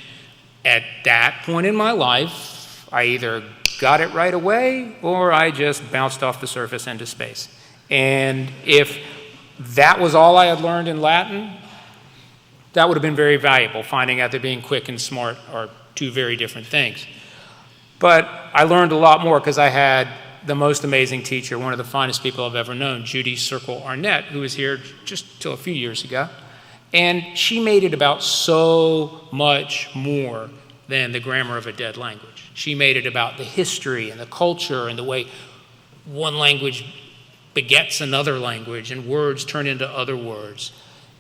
at that point in my life, I either got it right away or I just bounced off the surface into space. And if that was all I had learned in Latin, that would have been very valuable, finding out that being quick and smart are two very different things. But I learned a lot more because I had the most amazing teacher, one of the finest people I've ever known, Judy Circle Arnett, who was here just till a few years ago. And she made it about so much more than the grammar of a dead language. She made it about the history and the culture and the way one language begets another language and words turn into other words.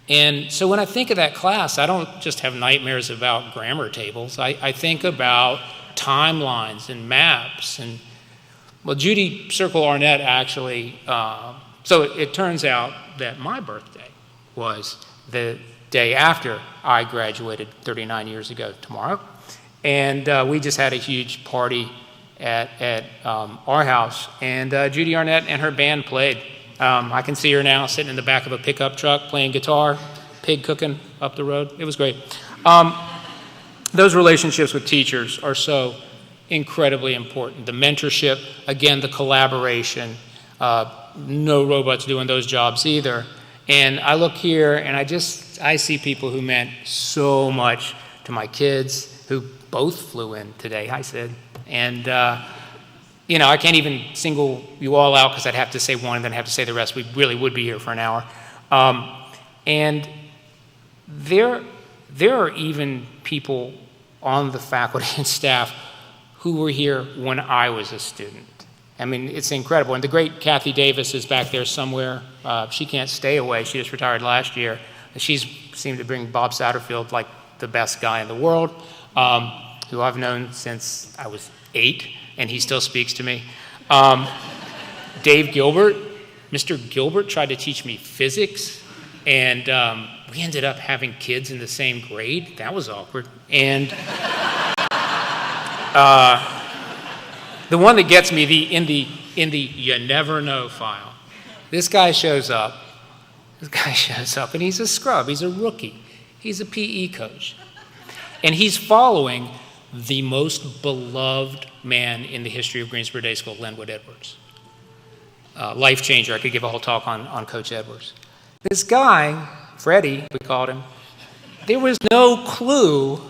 And so when I think of that class, I don't just have nightmares about grammar tables. I think about timelines and maps. And well, Judy Circle Arnett actually, so it turns out that my birthday was the day after I graduated 39 years ago tomorrow. And we just had a huge party at our house, and Judy Arnett and her band played. I can see her now sitting in the back of a pickup truck playing guitar, pig cooking up the road. It was great. Those relationships with teachers are so incredibly important. The mentorship, again, the collaboration. No robots doing those jobs either. And I look here and I see people who meant so much to my kids, who both flew in today. Hi, Sid. And, I can't even single you all out because I'd have to say one and then have to say the rest. We really would be here for an hour. And there are even people on the faculty and staff who were here when I was a student. I mean, it's incredible. And the great Kathy Davis is back there somewhere. She can't stay away. She just retired last year. She's seemed to bring Bob Satterfield like the best guy in the world, who I've known since I was 8, and he still speaks to me. Dave Gilbert, Mr. Gilbert tried to teach me physics, and we ended up having kids in the same grade. That was awkward. And the one that gets me, in the you never know file, this guy shows up, and he's a scrub. He's a rookie. He's a PE coach. And he's following the most beloved man in the history of Greensboro Day School, Linwood Edwards. Life changer. I could give a whole talk on Coach Edwards. This guy, Freddie, we called him, there was no clue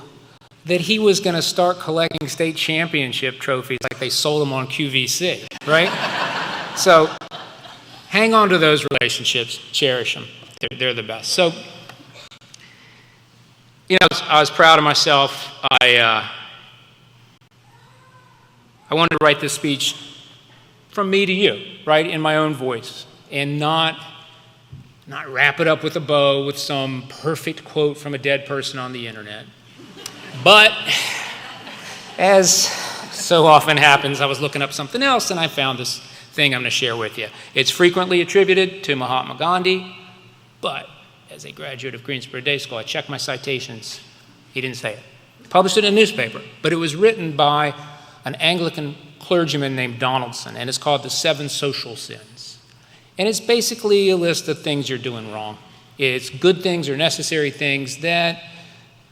that he was going to start collecting state championship trophies like they sold them on QVC, right? So hang on to those relationships, cherish them. They're the best. So, I was proud of myself. I wanted to write this speech from me to you, right, in my own voice, and not wrap it up with a bow with some perfect quote from a dead person on the internet. But as so often happens, I was looking up something else, and I found this thing I'm going to share with you. It's frequently attributed to Mahatma Gandhi, but as a graduate of Greensboro Day School, I checked my citations. He didn't say it. Published it in a newspaper, but it was written by an Anglican clergyman named Donaldson, and it's called The 7 Social Sins. And it's basically a list of things you're doing wrong. It's good things or necessary things that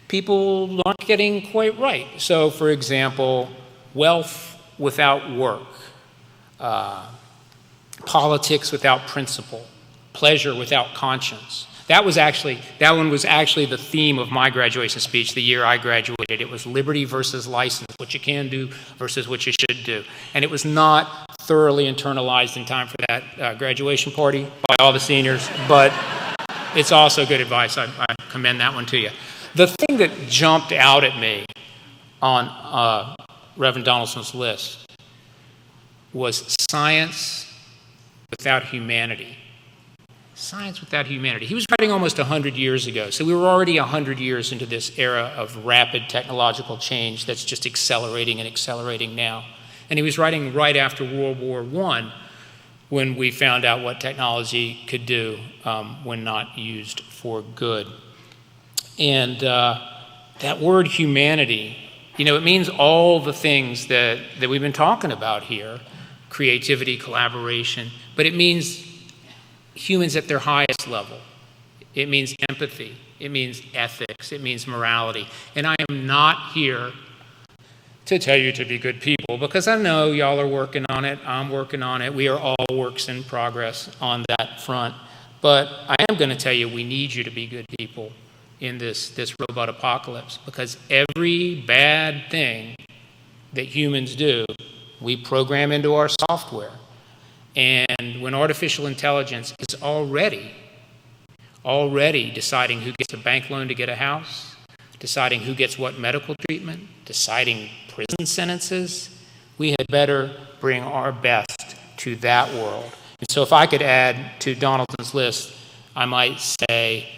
people aren't getting quite right. So, for example, wealth without work, politics without principle, pleasure without conscience. That one was actually the theme of my graduation speech the year I graduated. It was liberty versus license, what you can do versus what you should do. And it was not thoroughly internalized in time for that graduation party by all the seniors, but it's also good advice. I commend that one to you. The thing that jumped out at me on Reverend Donaldson's list was science without humanity. Science without humanity. He was writing almost 100 years ago, so we were already 100 years into this era of rapid technological change that's just accelerating and accelerating now. And he was writing right after World War I, when we found out what technology could do when not used for good. And that word humanity, it means all the things that we've been talking about here, creativity, collaboration, but it means humans at their highest level. It means empathy. It means ethics. It means morality. And I am not here to tell you to be good people, because I know y'all are working on it. I'm working on it. We are all works in progress on that front. But I am going to tell you we need you to be good people in this robot apocalypse, because every bad thing that humans do, we program into our software. And when artificial intelligence is already deciding who gets a bank loan to get a house, deciding who gets what medical treatment, deciding prison sentences, we had better bring our best to that world. And so if I could add to Donaldson's list, I might say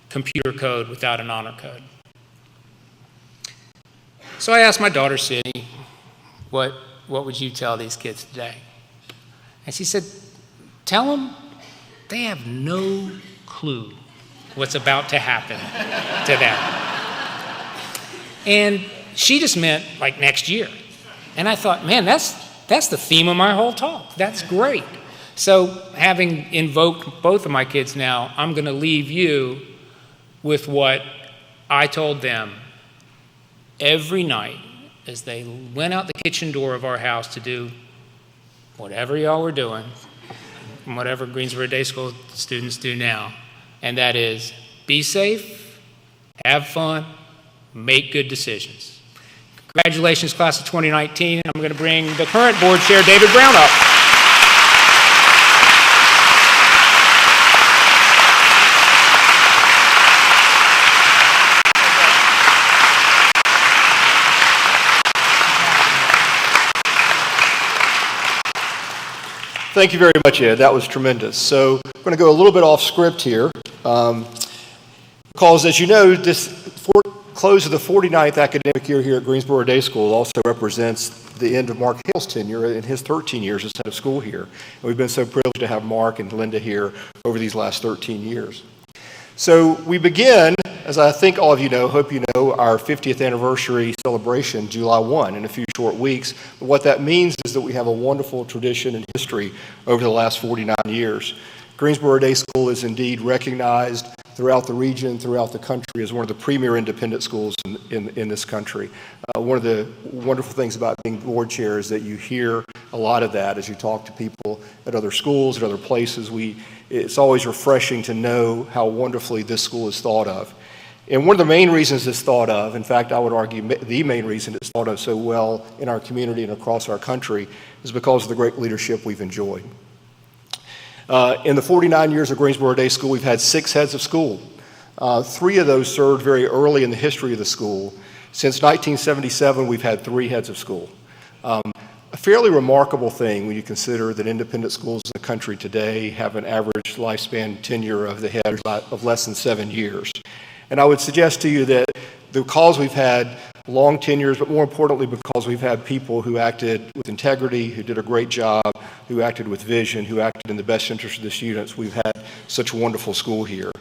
computer code without an honor code. So I asked my daughter, Sydney, what would you tell these kids today? And she said, tell them they have no clue what's about to happen to them. And, she just meant like next year. And I thought, man, that's the theme of my whole talk. That's great. So having invoked both of my kids now, I'm going to leave you with what I told them every night as they went out the kitchen door of our house to do whatever y'all were doing, and whatever Greensboro Day School students do now, and that is be safe, have fun, make good decisions. Congratulations, class of 2019. I'm going to bring the current board chair, David Brown, up. Thank you very much, Ed. That was tremendous. So I'm going to go a little bit off script here because, as you know, this close of the 49th academic year here at Greensboro Day School also represents the end of Mark Hale's tenure in his 13 years as head of school here. And we've been so privileged to have Mark and Linda here over these last 13 years. So we begin, as I think all of you know, hope you know, our 50th anniversary celebration July 1 in a few short weeks. But what that means is that we have a wonderful tradition and history over the last 49 years. Greensboro Day School is indeed recognized throughout the region, throughout the country, as one of the premier independent schools in this country. One of the wonderful things about being board chair is that you hear a lot of that as you talk to people at other schools, at other places. It's always refreshing to know how wonderfully this school is thought of. And one of the main reasons it's thought of, in fact, I would argue the main reason it's thought of so well in our community and across our country, is because of the great leadership we've enjoyed. In the 49 years of Greensboro Day School, we've had 6 heads of school. 3 of those served very early in the history of the school. Since 1977, we've had 3 heads of school. A fairly remarkable thing when you consider that independent schools in the country today have an average lifespan tenure of the head of less than 7 years. And I would suggest to you that because we've had long tenures, but more importantly because we've had people who acted with integrity, who did a great job, who acted with vision, who acted in the best interest of the students, we've had such a wonderful school here.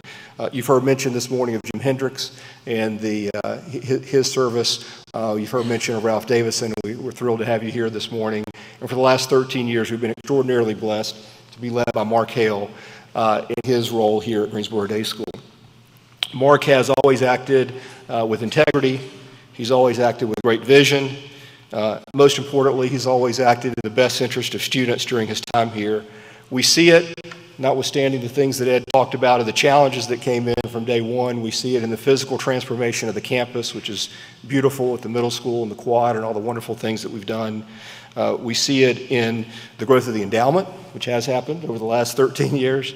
You've heard mention this morning of Jim Hendrix and his service. You've heard mention of Ralph Davison. We're thrilled to have you here this morning. And for the last 13 years, we've been extraordinarily blessed to be led by Mark Hale in his role here at Greensboro Day School. Mark has always acted with integrity. He's always acted with great vision. Most importantly, he's always acted in the best interest of students during his time here. We see it, notwithstanding the things that Ed talked about and the challenges that came in from day one. We see it in the physical transformation of the campus, which is beautiful at the middle school and the quad and all the wonderful things that we've done. We see it in the growth of the endowment, which has happened over the last 13 years.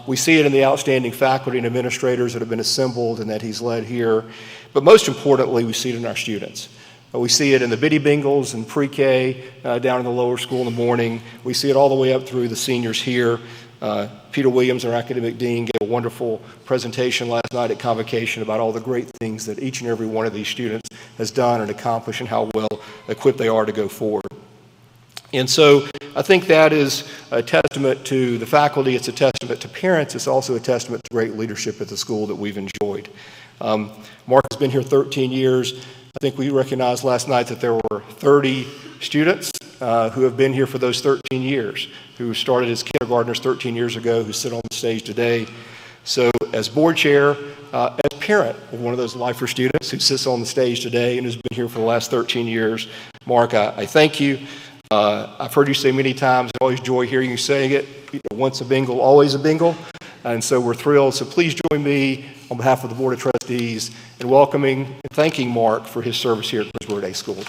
We see it in the outstanding faculty and administrators that have been assembled and that he's led here. But most importantly, we see it in our students. We see it in the Biddy Bingles and pre-K down in the lower school in the morning. We see it all the way up through the seniors here. Peter Williams, our academic dean, gave a wonderful presentation last night at Convocation about all the great things that each and every one of these students has done and accomplished and how well equipped they are to go forward. And so I think that is a testament to the faculty. It's a testament to parents. It's also a testament to great leadership at the school that we've enjoyed. Mark has been here 13 years. I think we recognized last night that there were 30 students who have been here for those 13 years, who started as kindergartners 13 years ago, who sit on the stage today. So as board chair, as parent of one of those lifer students who sits on the stage today and has been here for the last 13 years, Mark, I thank you. I've heard you say many times, I always enjoy hearing you saying it, once a bingle, always a bingle. And so we're thrilled. So please join me on behalf of the Board of Trustees in welcoming and thanking Mark for his service here at Greensboro Day School.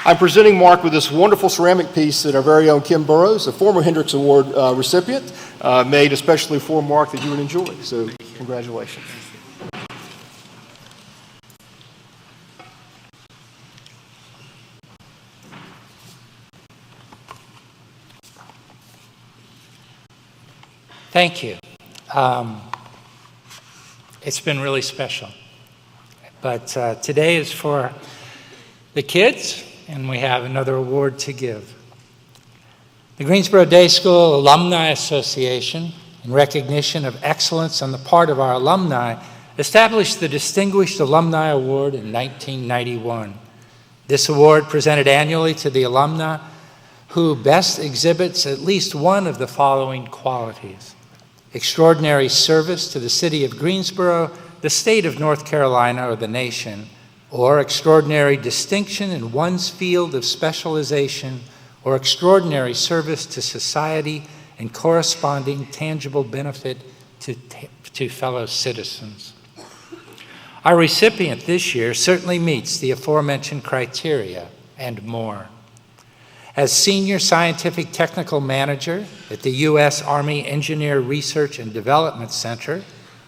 I'm presenting Mark with this wonderful ceramic piece that our very own Kim Burrows, a former Hendrix Award recipient, made especially for Mark that you would enjoy. So congratulations. Thank you. It's been really special. But today is for the kids, and we have another award to give. The Greensboro Day School Alumni Association, in recognition of excellence on the part of our alumni, established the Distinguished Alumni Award in 1991. This award, presented annually to the alumni who best exhibits at least one of the following qualities: extraordinary service to the city of Greensboro, the state of North Carolina, or the nation, or extraordinary distinction in one's field of specialization, or extraordinary service to society and corresponding tangible benefit to fellow citizens. Our recipient this year certainly meets the aforementioned criteria and more. As Senior Scientific Technical Manager at the U.S. Army Engineer Research and Development Center,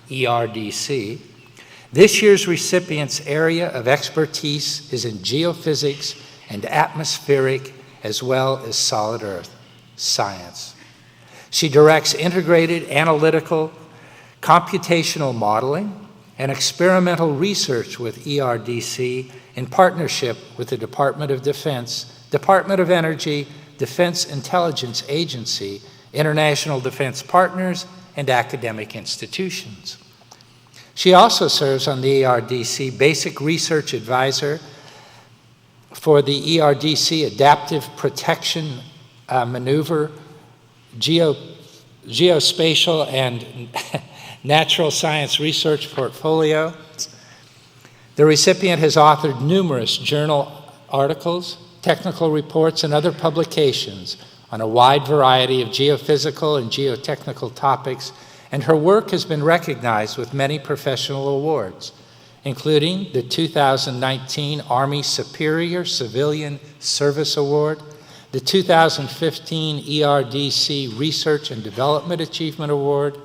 ERDC, this year's recipient's area of expertise is in geophysics and atmospheric as well as solid earth science. She directs integrated analytical, computational modeling, and experimental research with ERDC in partnership with the Department of Defense, Department of Energy, Defense Intelligence Agency, international defense partners, and academic institutions. She also serves on the ERDC Basic Research Advisor for the ERDC Adaptive Protection Maneuver, Geospatial and Natural Science Research Portfolio. The recipient has authored numerous journal articles, technical reports, and other publications on a wide variety of geophysical and geotechnical topics, and her work has been recognized with many professional awards, including the 2019 Army Superior Civilian Service Award, the 2015 ERDC Research and Development Achievement Award,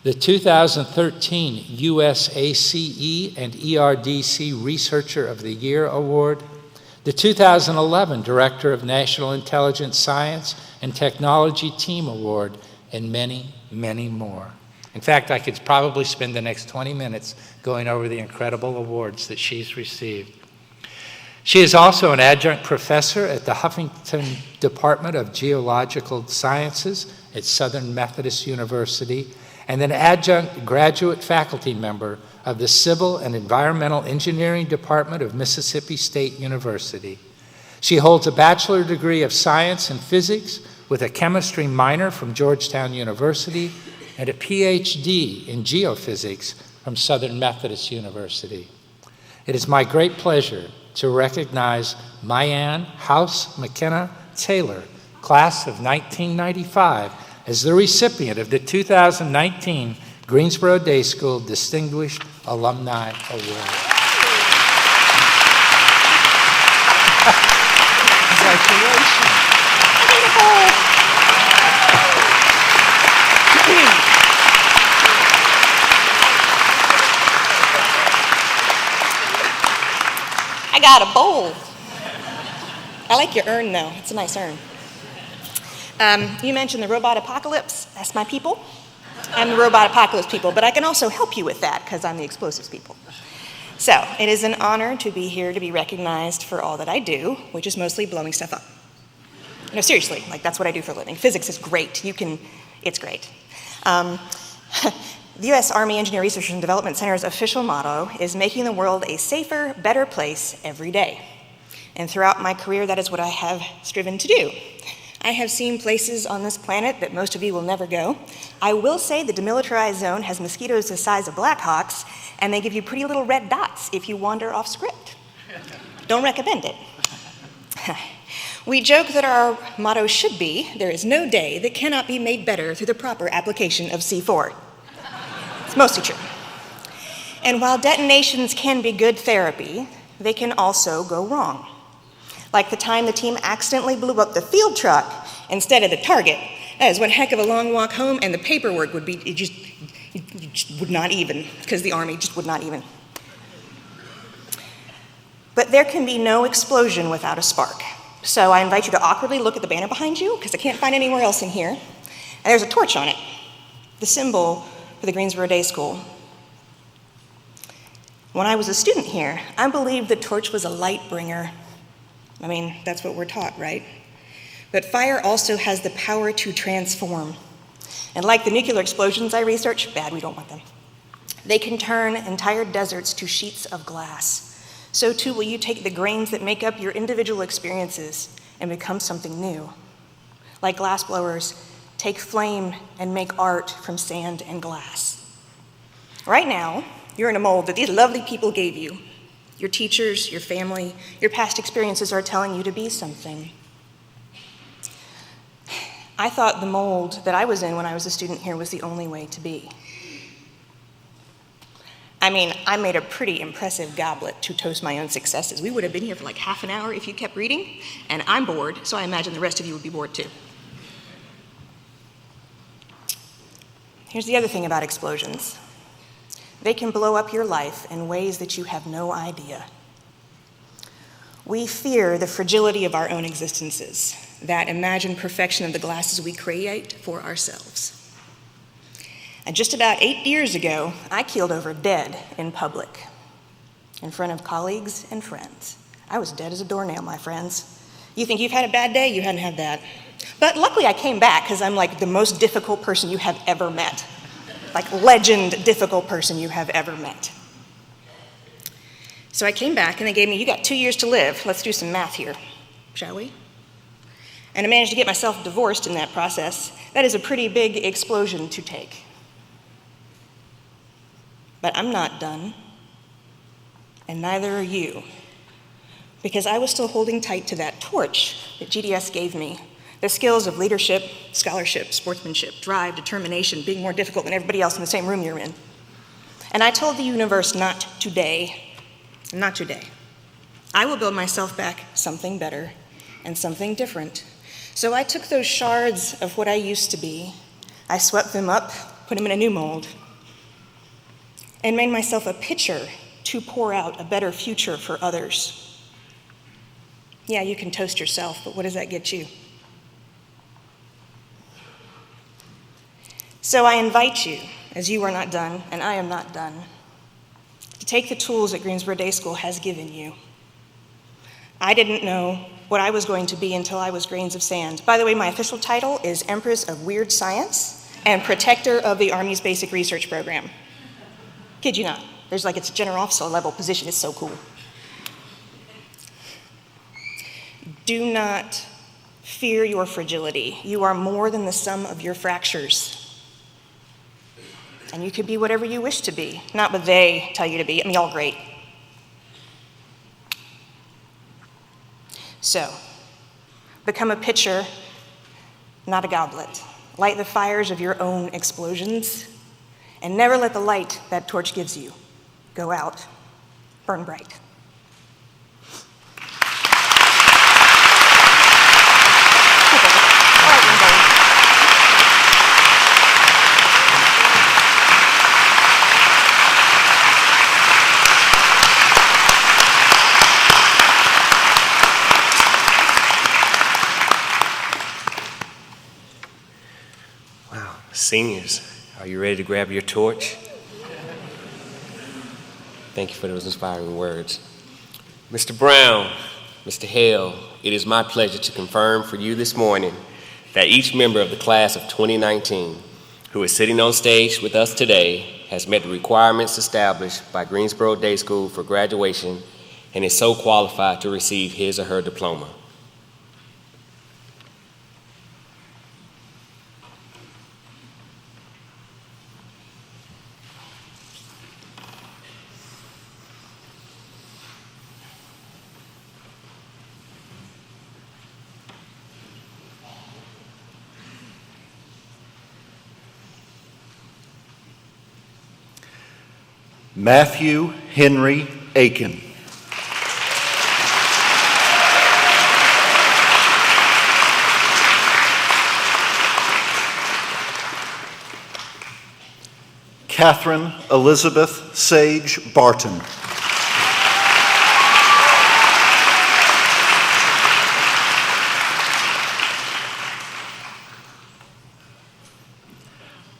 the 2013 USACE and ERDC Researcher of the Year Award, the 2011 Director of National Intelligence Science and Technology Team Award, and many, many more. In fact, I could probably spend the next 20 minutes going over the incredible awards that she's received. She is also an adjunct professor at the Huffington Department of Geological Sciences at Southern Methodist University, and an adjunct graduate faculty member of the Civil and Environmental Engineering Department of Mississippi State University. She holds a bachelor degree of science and physics with a chemistry minor from Georgetown University and a PhD in geophysics from Southern Methodist University. It is my great pleasure to recognize Mayanne House McKenna Taylor, class of 1995, as the recipient of the 2019 Greensboro Day School Distinguished Alumni Award. Congratulations. I got a bowl. I like your urn, though. It's a nice urn. You mentioned the robot apocalypse. That's my people. I'm the robot apocalypse people, but I can also help you with that because I'm the explosives people. So it is an honor to be here to be recognized for all that I do, which is mostly blowing stuff up. No, seriously, like that's what I do for a living. Physics is great. It's great. The U.S. Army Engineer Research and Development Center's official motto is making the world a safer, better place every day. And throughout my career, that is what I have striven to do. I have seen places on this planet that most of you will never go. I will say the demilitarized zone has mosquitoes the size of Blackhawks, and they give you pretty little red dots if you wander off script. Don't recommend it. We joke that our motto should be, there is no day that cannot be made better through the proper application of C4. It's mostly true. And while detonations can be good therapy, they can also go wrong. Like the time the team accidentally blew up the field truck instead of the target. That is one heck of a long walk home, and the paperwork would be, it just would not even, because the Army just would not even. But there can be no explosion without a spark. So I invite you to awkwardly look at the banner behind you, because I can't find anywhere else in here. And there's a torch on it. the symbol for the Greensboro Day School. When I was a student here, I believed the torch was a light bringer. I mean, that's what we're taught, right? But fire also has the power to transform. And like the nuclear explosions I researched, bad, we don't want them. They can turn entire deserts to sheets of glass. So too will you take the grains that make up your individual experiences and become something new. Like glass blowers, take flame and make art from sand and glass. Right now, you're in a mold that these lovely people gave you. Your teachers, your family, your past experiences are telling you to be something. I thought the mold that I was in when I was a student here was the only way to be. I mean, I made a pretty impressive goblet to toast my own successes. We would have been here for like half an hour if you kept reading, and I'm bored, so I imagine the rest of you would be bored too. Here's the other thing about explosions. They can blow up your life in ways that you have no idea. We fear the fragility of our own existences, that imagined perfection of the glasses we create for ourselves. And just about 8 years ago, I keeled over dead in public, in front of colleagues and friends. I was dead as a doornail, my friends. You think you've had a bad day? You hadn't had that. But luckily I came back because I'm like the most difficult person you have ever met. Like legend difficult person you have ever met. So I came back and they gave me, you got 2 years to live. Let's do some math here, shall we? And I managed to get myself divorced in that process. That is a pretty big explosion to take. But I'm not done, and neither are you, because I was still holding tight to that torch that GDS gave me. The skills of leadership, scholarship, sportsmanship, drive, determination, being more difficult than everybody else in the same room you're in. And I told the universe, not today, not today. I will build myself back something better and something different. So I took those shards of what I used to be, I swept them up, put them in a new mold, and made myself a pitcher to pour out a better future for others. Yeah, you can toast yourself, but what does that get you? So I invite you, as you are not done, and I am not done, to take the tools that Greensboro Day School has given you. I didn't know what I was going to be until I was grains of sand. By the way, my official title is Empress of Weird Science and Protector of the Army's Basic Research Program. Kid you not. There's like it's a general officer level position. It's so cool. Do not fear your fragility. You are more than the sum of your fractures. And you can be whatever you wish to be, not what they tell you to be. I mean, y'all great. So, become a pitcher, not a goblet. Light the fires of your own explosions, and never let the light that torch gives you go out. Burn bright. Wow, seniors, are you ready to grab your torch? Thank you for those inspiring words. Mr. Brown, Mr. Hale, it is my pleasure to confirm for you this morning that each member of the class of 2019 who is sitting on stage with us today has met the requirements established by Greensboro Day School for graduation and is so qualified to receive his or her diploma. Matthew Henry Aiken. Catherine Elizabeth Sage Barton.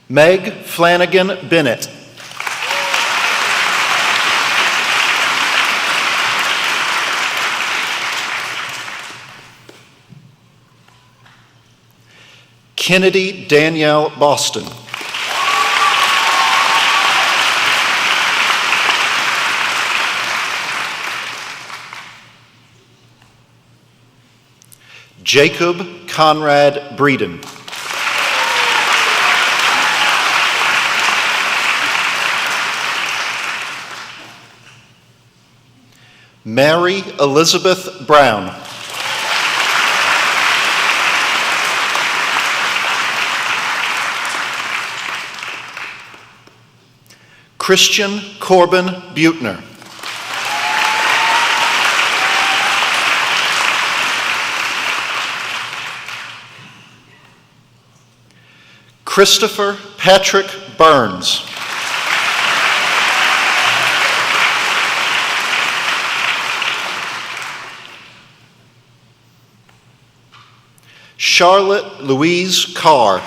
Meg Flanagan Bennett. Kennedy Danielle Boston. Jacob Conrad Breeden. Mary Elizabeth Brown. Christian Corbin Buettner. Christopher Patrick Burns. Charlotte Louise Carr.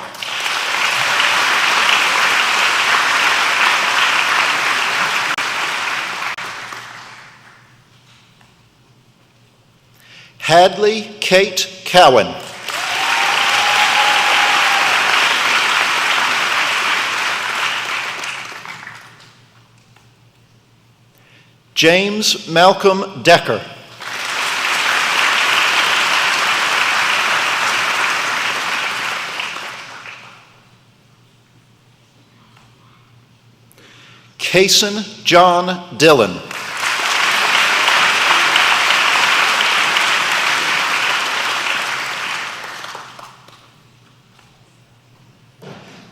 Hadley Kate Cowan. James Malcolm Decker. Cason John Dillon.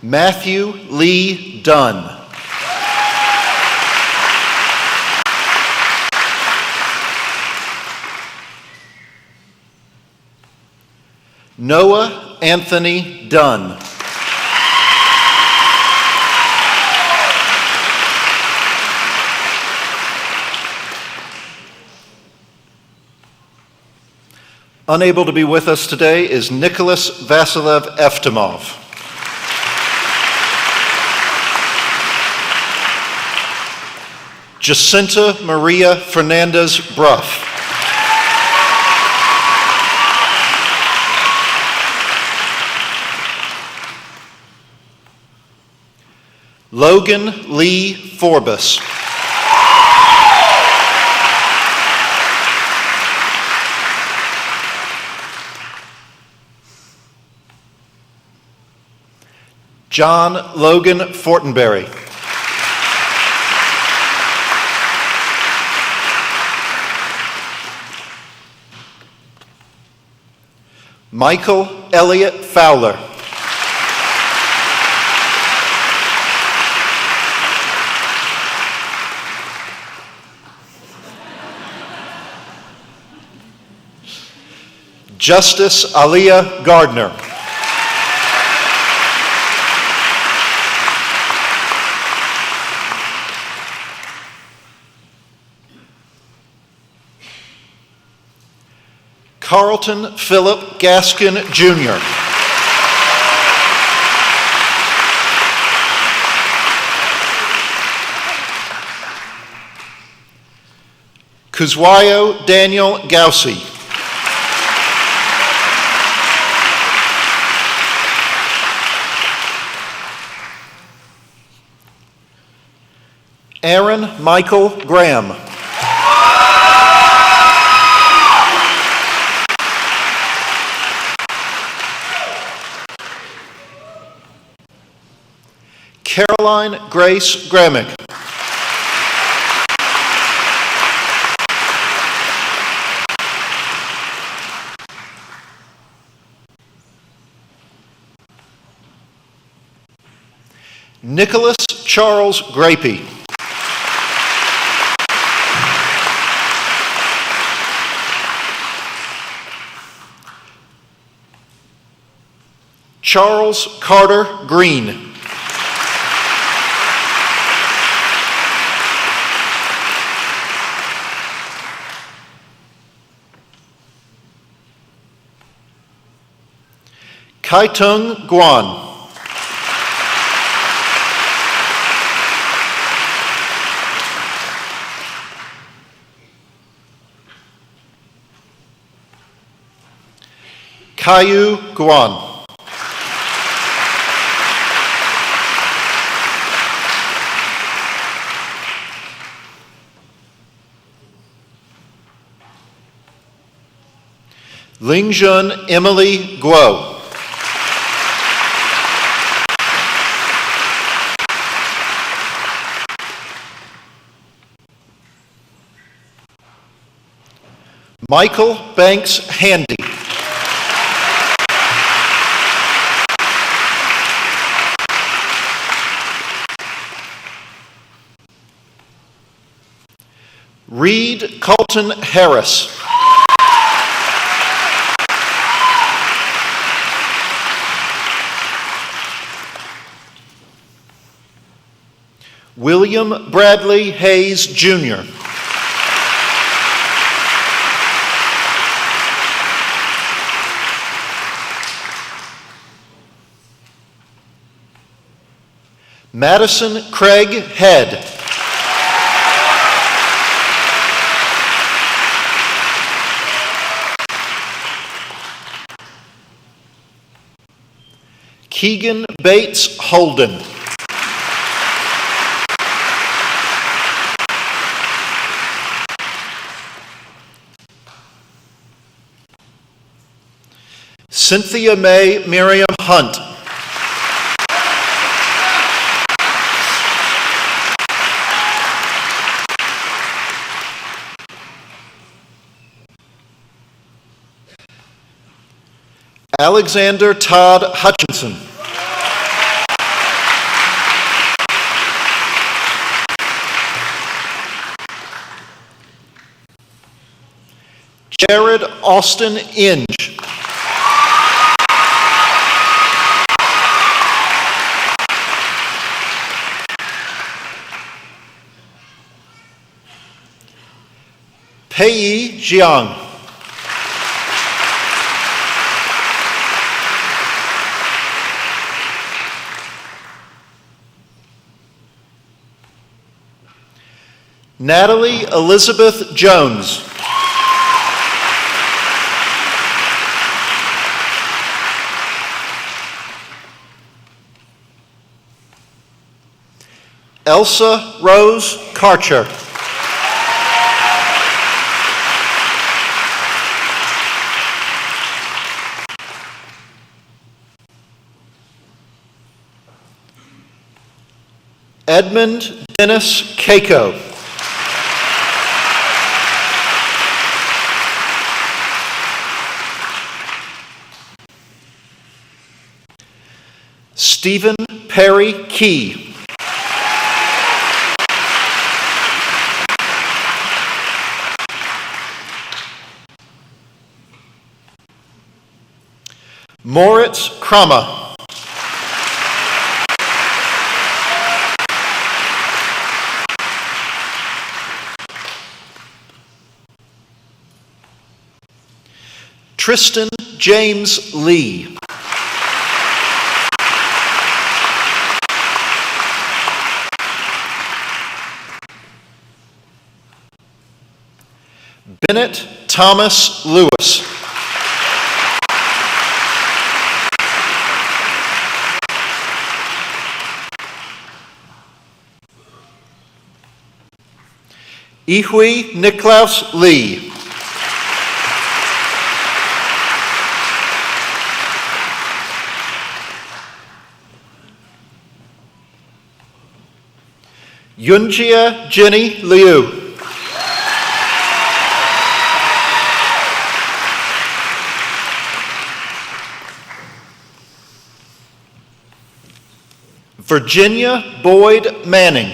Matthew Lee Dunn. Noah Anthony Dunn. Unable to be with us today is Nicholas Vasilev Eftimov. Jacinta Maria Fernandez Bruff. Logan Lee Forbus. John Logan Fortenberry. Michael Elliott Fowler. Justice Aliyah Gardner. Carlton Philip Gaskin, Jr. Kuzwayo Daniel Gausi. Aaron Michael Graham. Caroline Grace Gramick. Nicholas Charles Grapey. Charles Carter Green. Kai-Tung Guan. Tayu Guan. Lingjun Emily Guo. Michael Banks Handy. Reed Colton Harris. William Bradley Hayes, Jr. Madison Craig Head. Keegan Bates Holden. Cynthia Mae Miriam Hunt. Alexander Todd Hutchinson. Jared Austin Inge. Pei Jiang. Natalie Elizabeth Jones. Elsa Rose Karcher. Edmund Dennis Keiko. Stephen Perry Key. Moritz Kramer. Tristan James Lee. Bennett Thomas Lewis. Ihui Niklaus Lee. Yunjia Jenny Liu. Virginia Boyd Manning.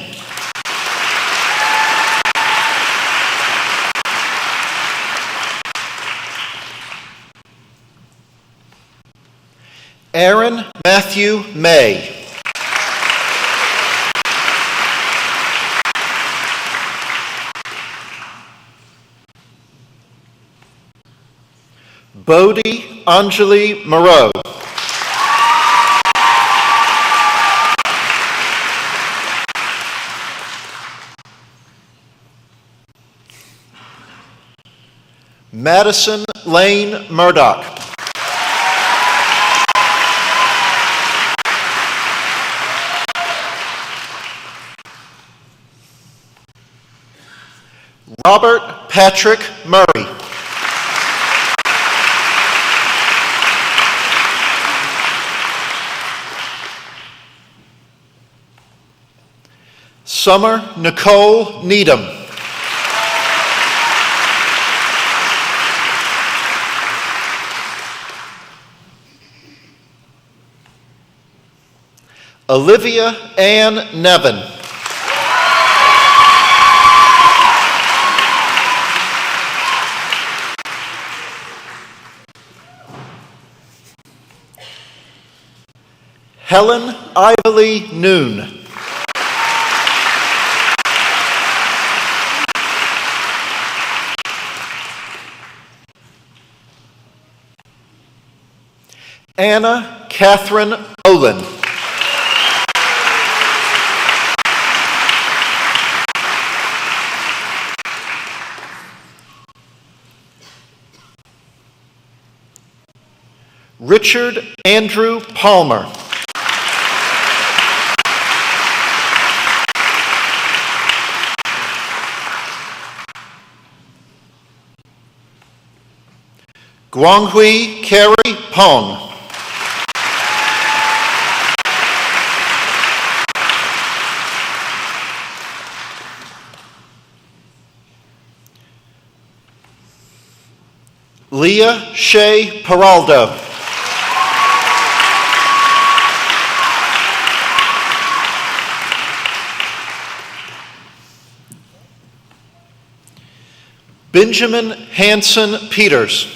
Aaron Matthew May. Bodie Anjali Moreau. Madison Lane Murdoch. Robert Patrick Murray. Summer Nicole Needham. Olivia Ann Nevin. Helen Ivory Noon. Anna Catherine Olin. Richard Andrew Palmer. Guanghui Carrie Pong. Leah Shea Peraldo. Benjamin Hanson Peters.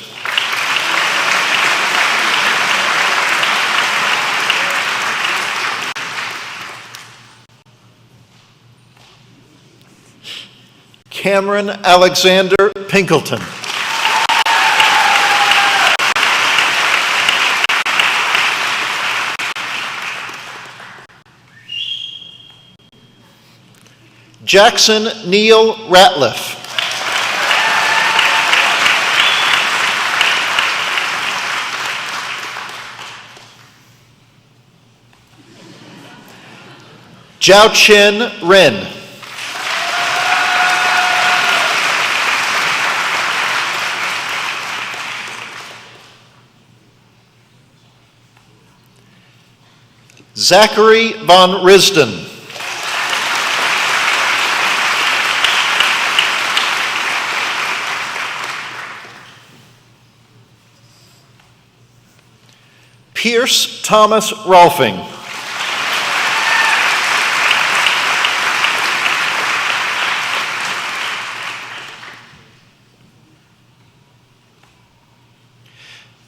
Cameron Alexander Pinkleton. Jackson Neil Ratliff. Jiao Chen Ren. Zachary von Risden. Pierce Thomas Rolfing.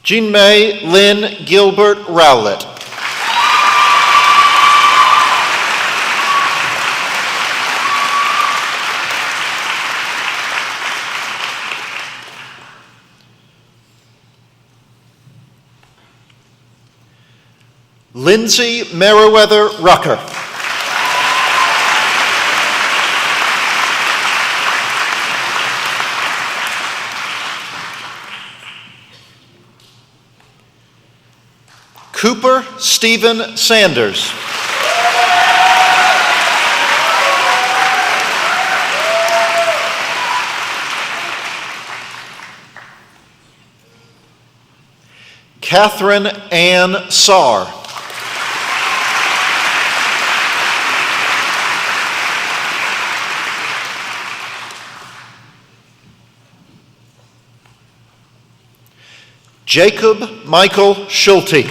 Jean-May Lynn Gilbert Rowlett. Lindsay Meriwether Rucker. Cooper Stephen Sanders. Catherine Ann Sarr. Jacob Michael Schulte.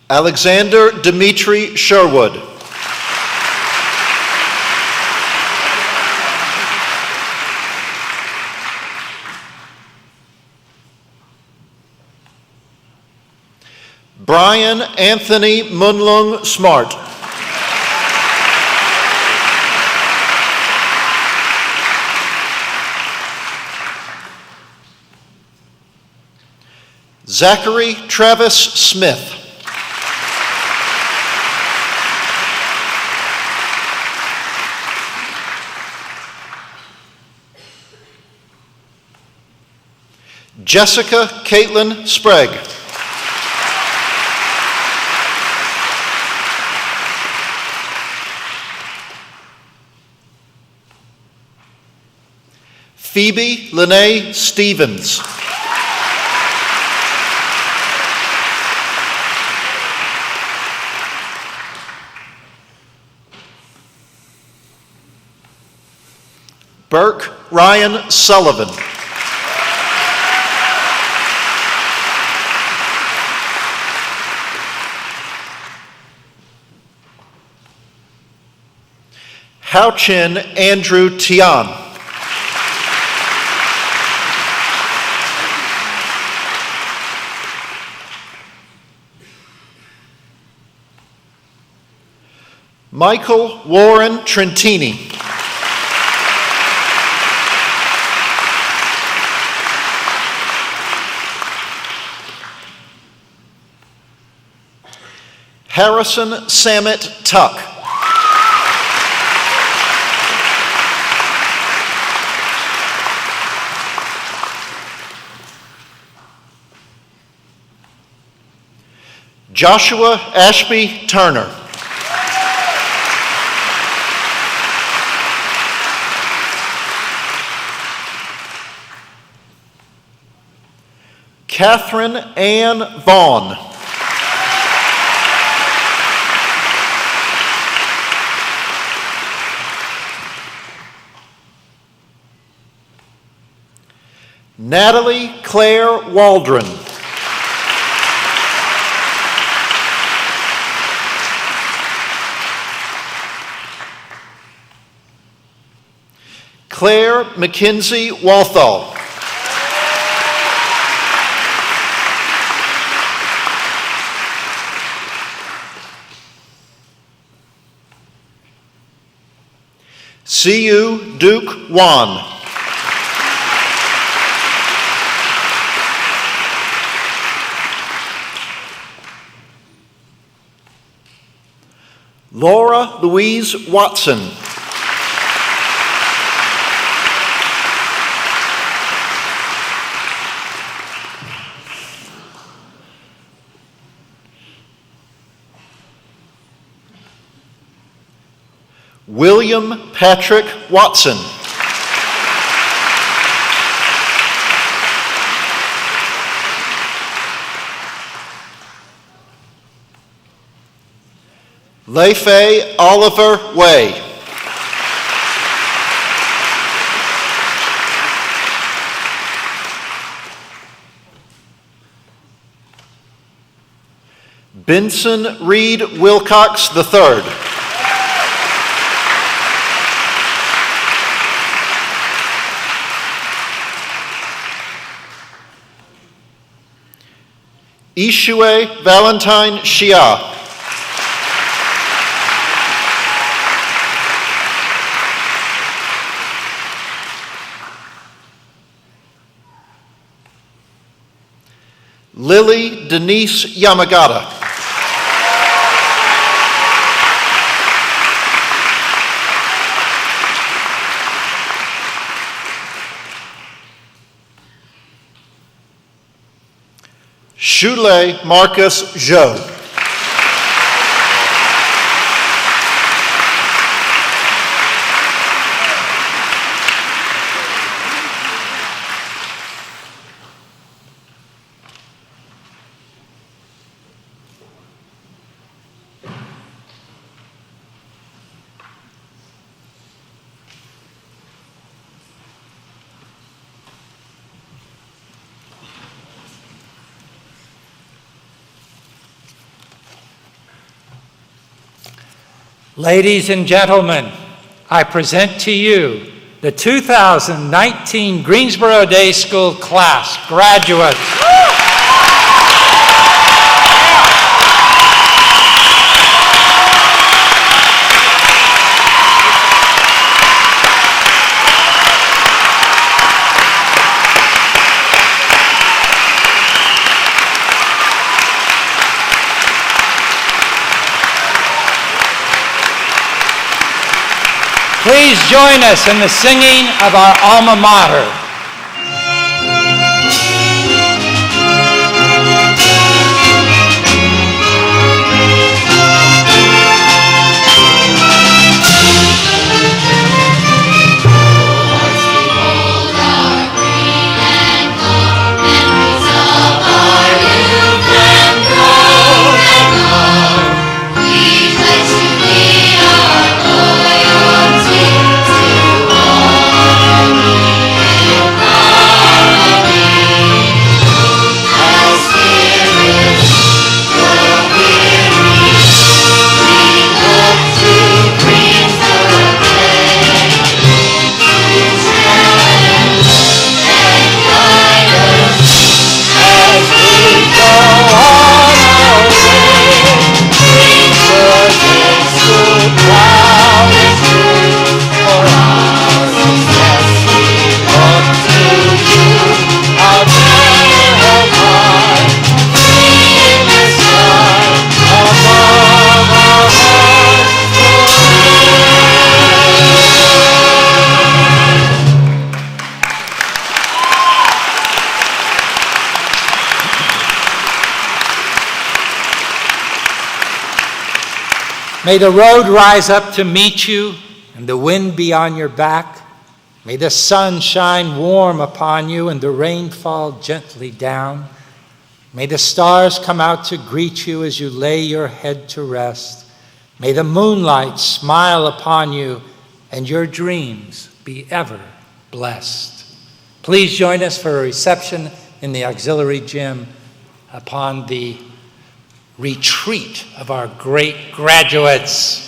Alexander Dimitri Sherwood. Brian Anthony Munlung Smart. Zachary Travis Smith. Jessica Caitlin Sprague. Phoebe Lene Stevens. Burke Ryan Sullivan. Hao-Chin Andrew Tian. Michael Warren Trentini. Harrison Samet Tuck. Joshua Ashby Turner. Catherine Ann Vaughn. Natalie Claire Waldron. Claire McKenzie Walthall. Siu Duke Wan. Laura Louise Watson. William Patrick Watson. Leifei Oliver Way. Benson Reed Wilcox III. Ishue Valentine Shia. Lily Denise Yamagata. Shule Marcus Zhou. Ladies and gentlemen, I present to you the 2019 Greensboro Day School class graduates. Please join us in the singing of our alma mater. Hold May the road rise up to meet you and the wind be on your back. May the sun shine warm upon you and the rain fall gently down. May the stars come out to greet you as you lay your head to rest. May the moonlight smile upon you and your dreams be ever blessed. Please join us for a reception in the auxiliary gym upon the retreat of our great graduates.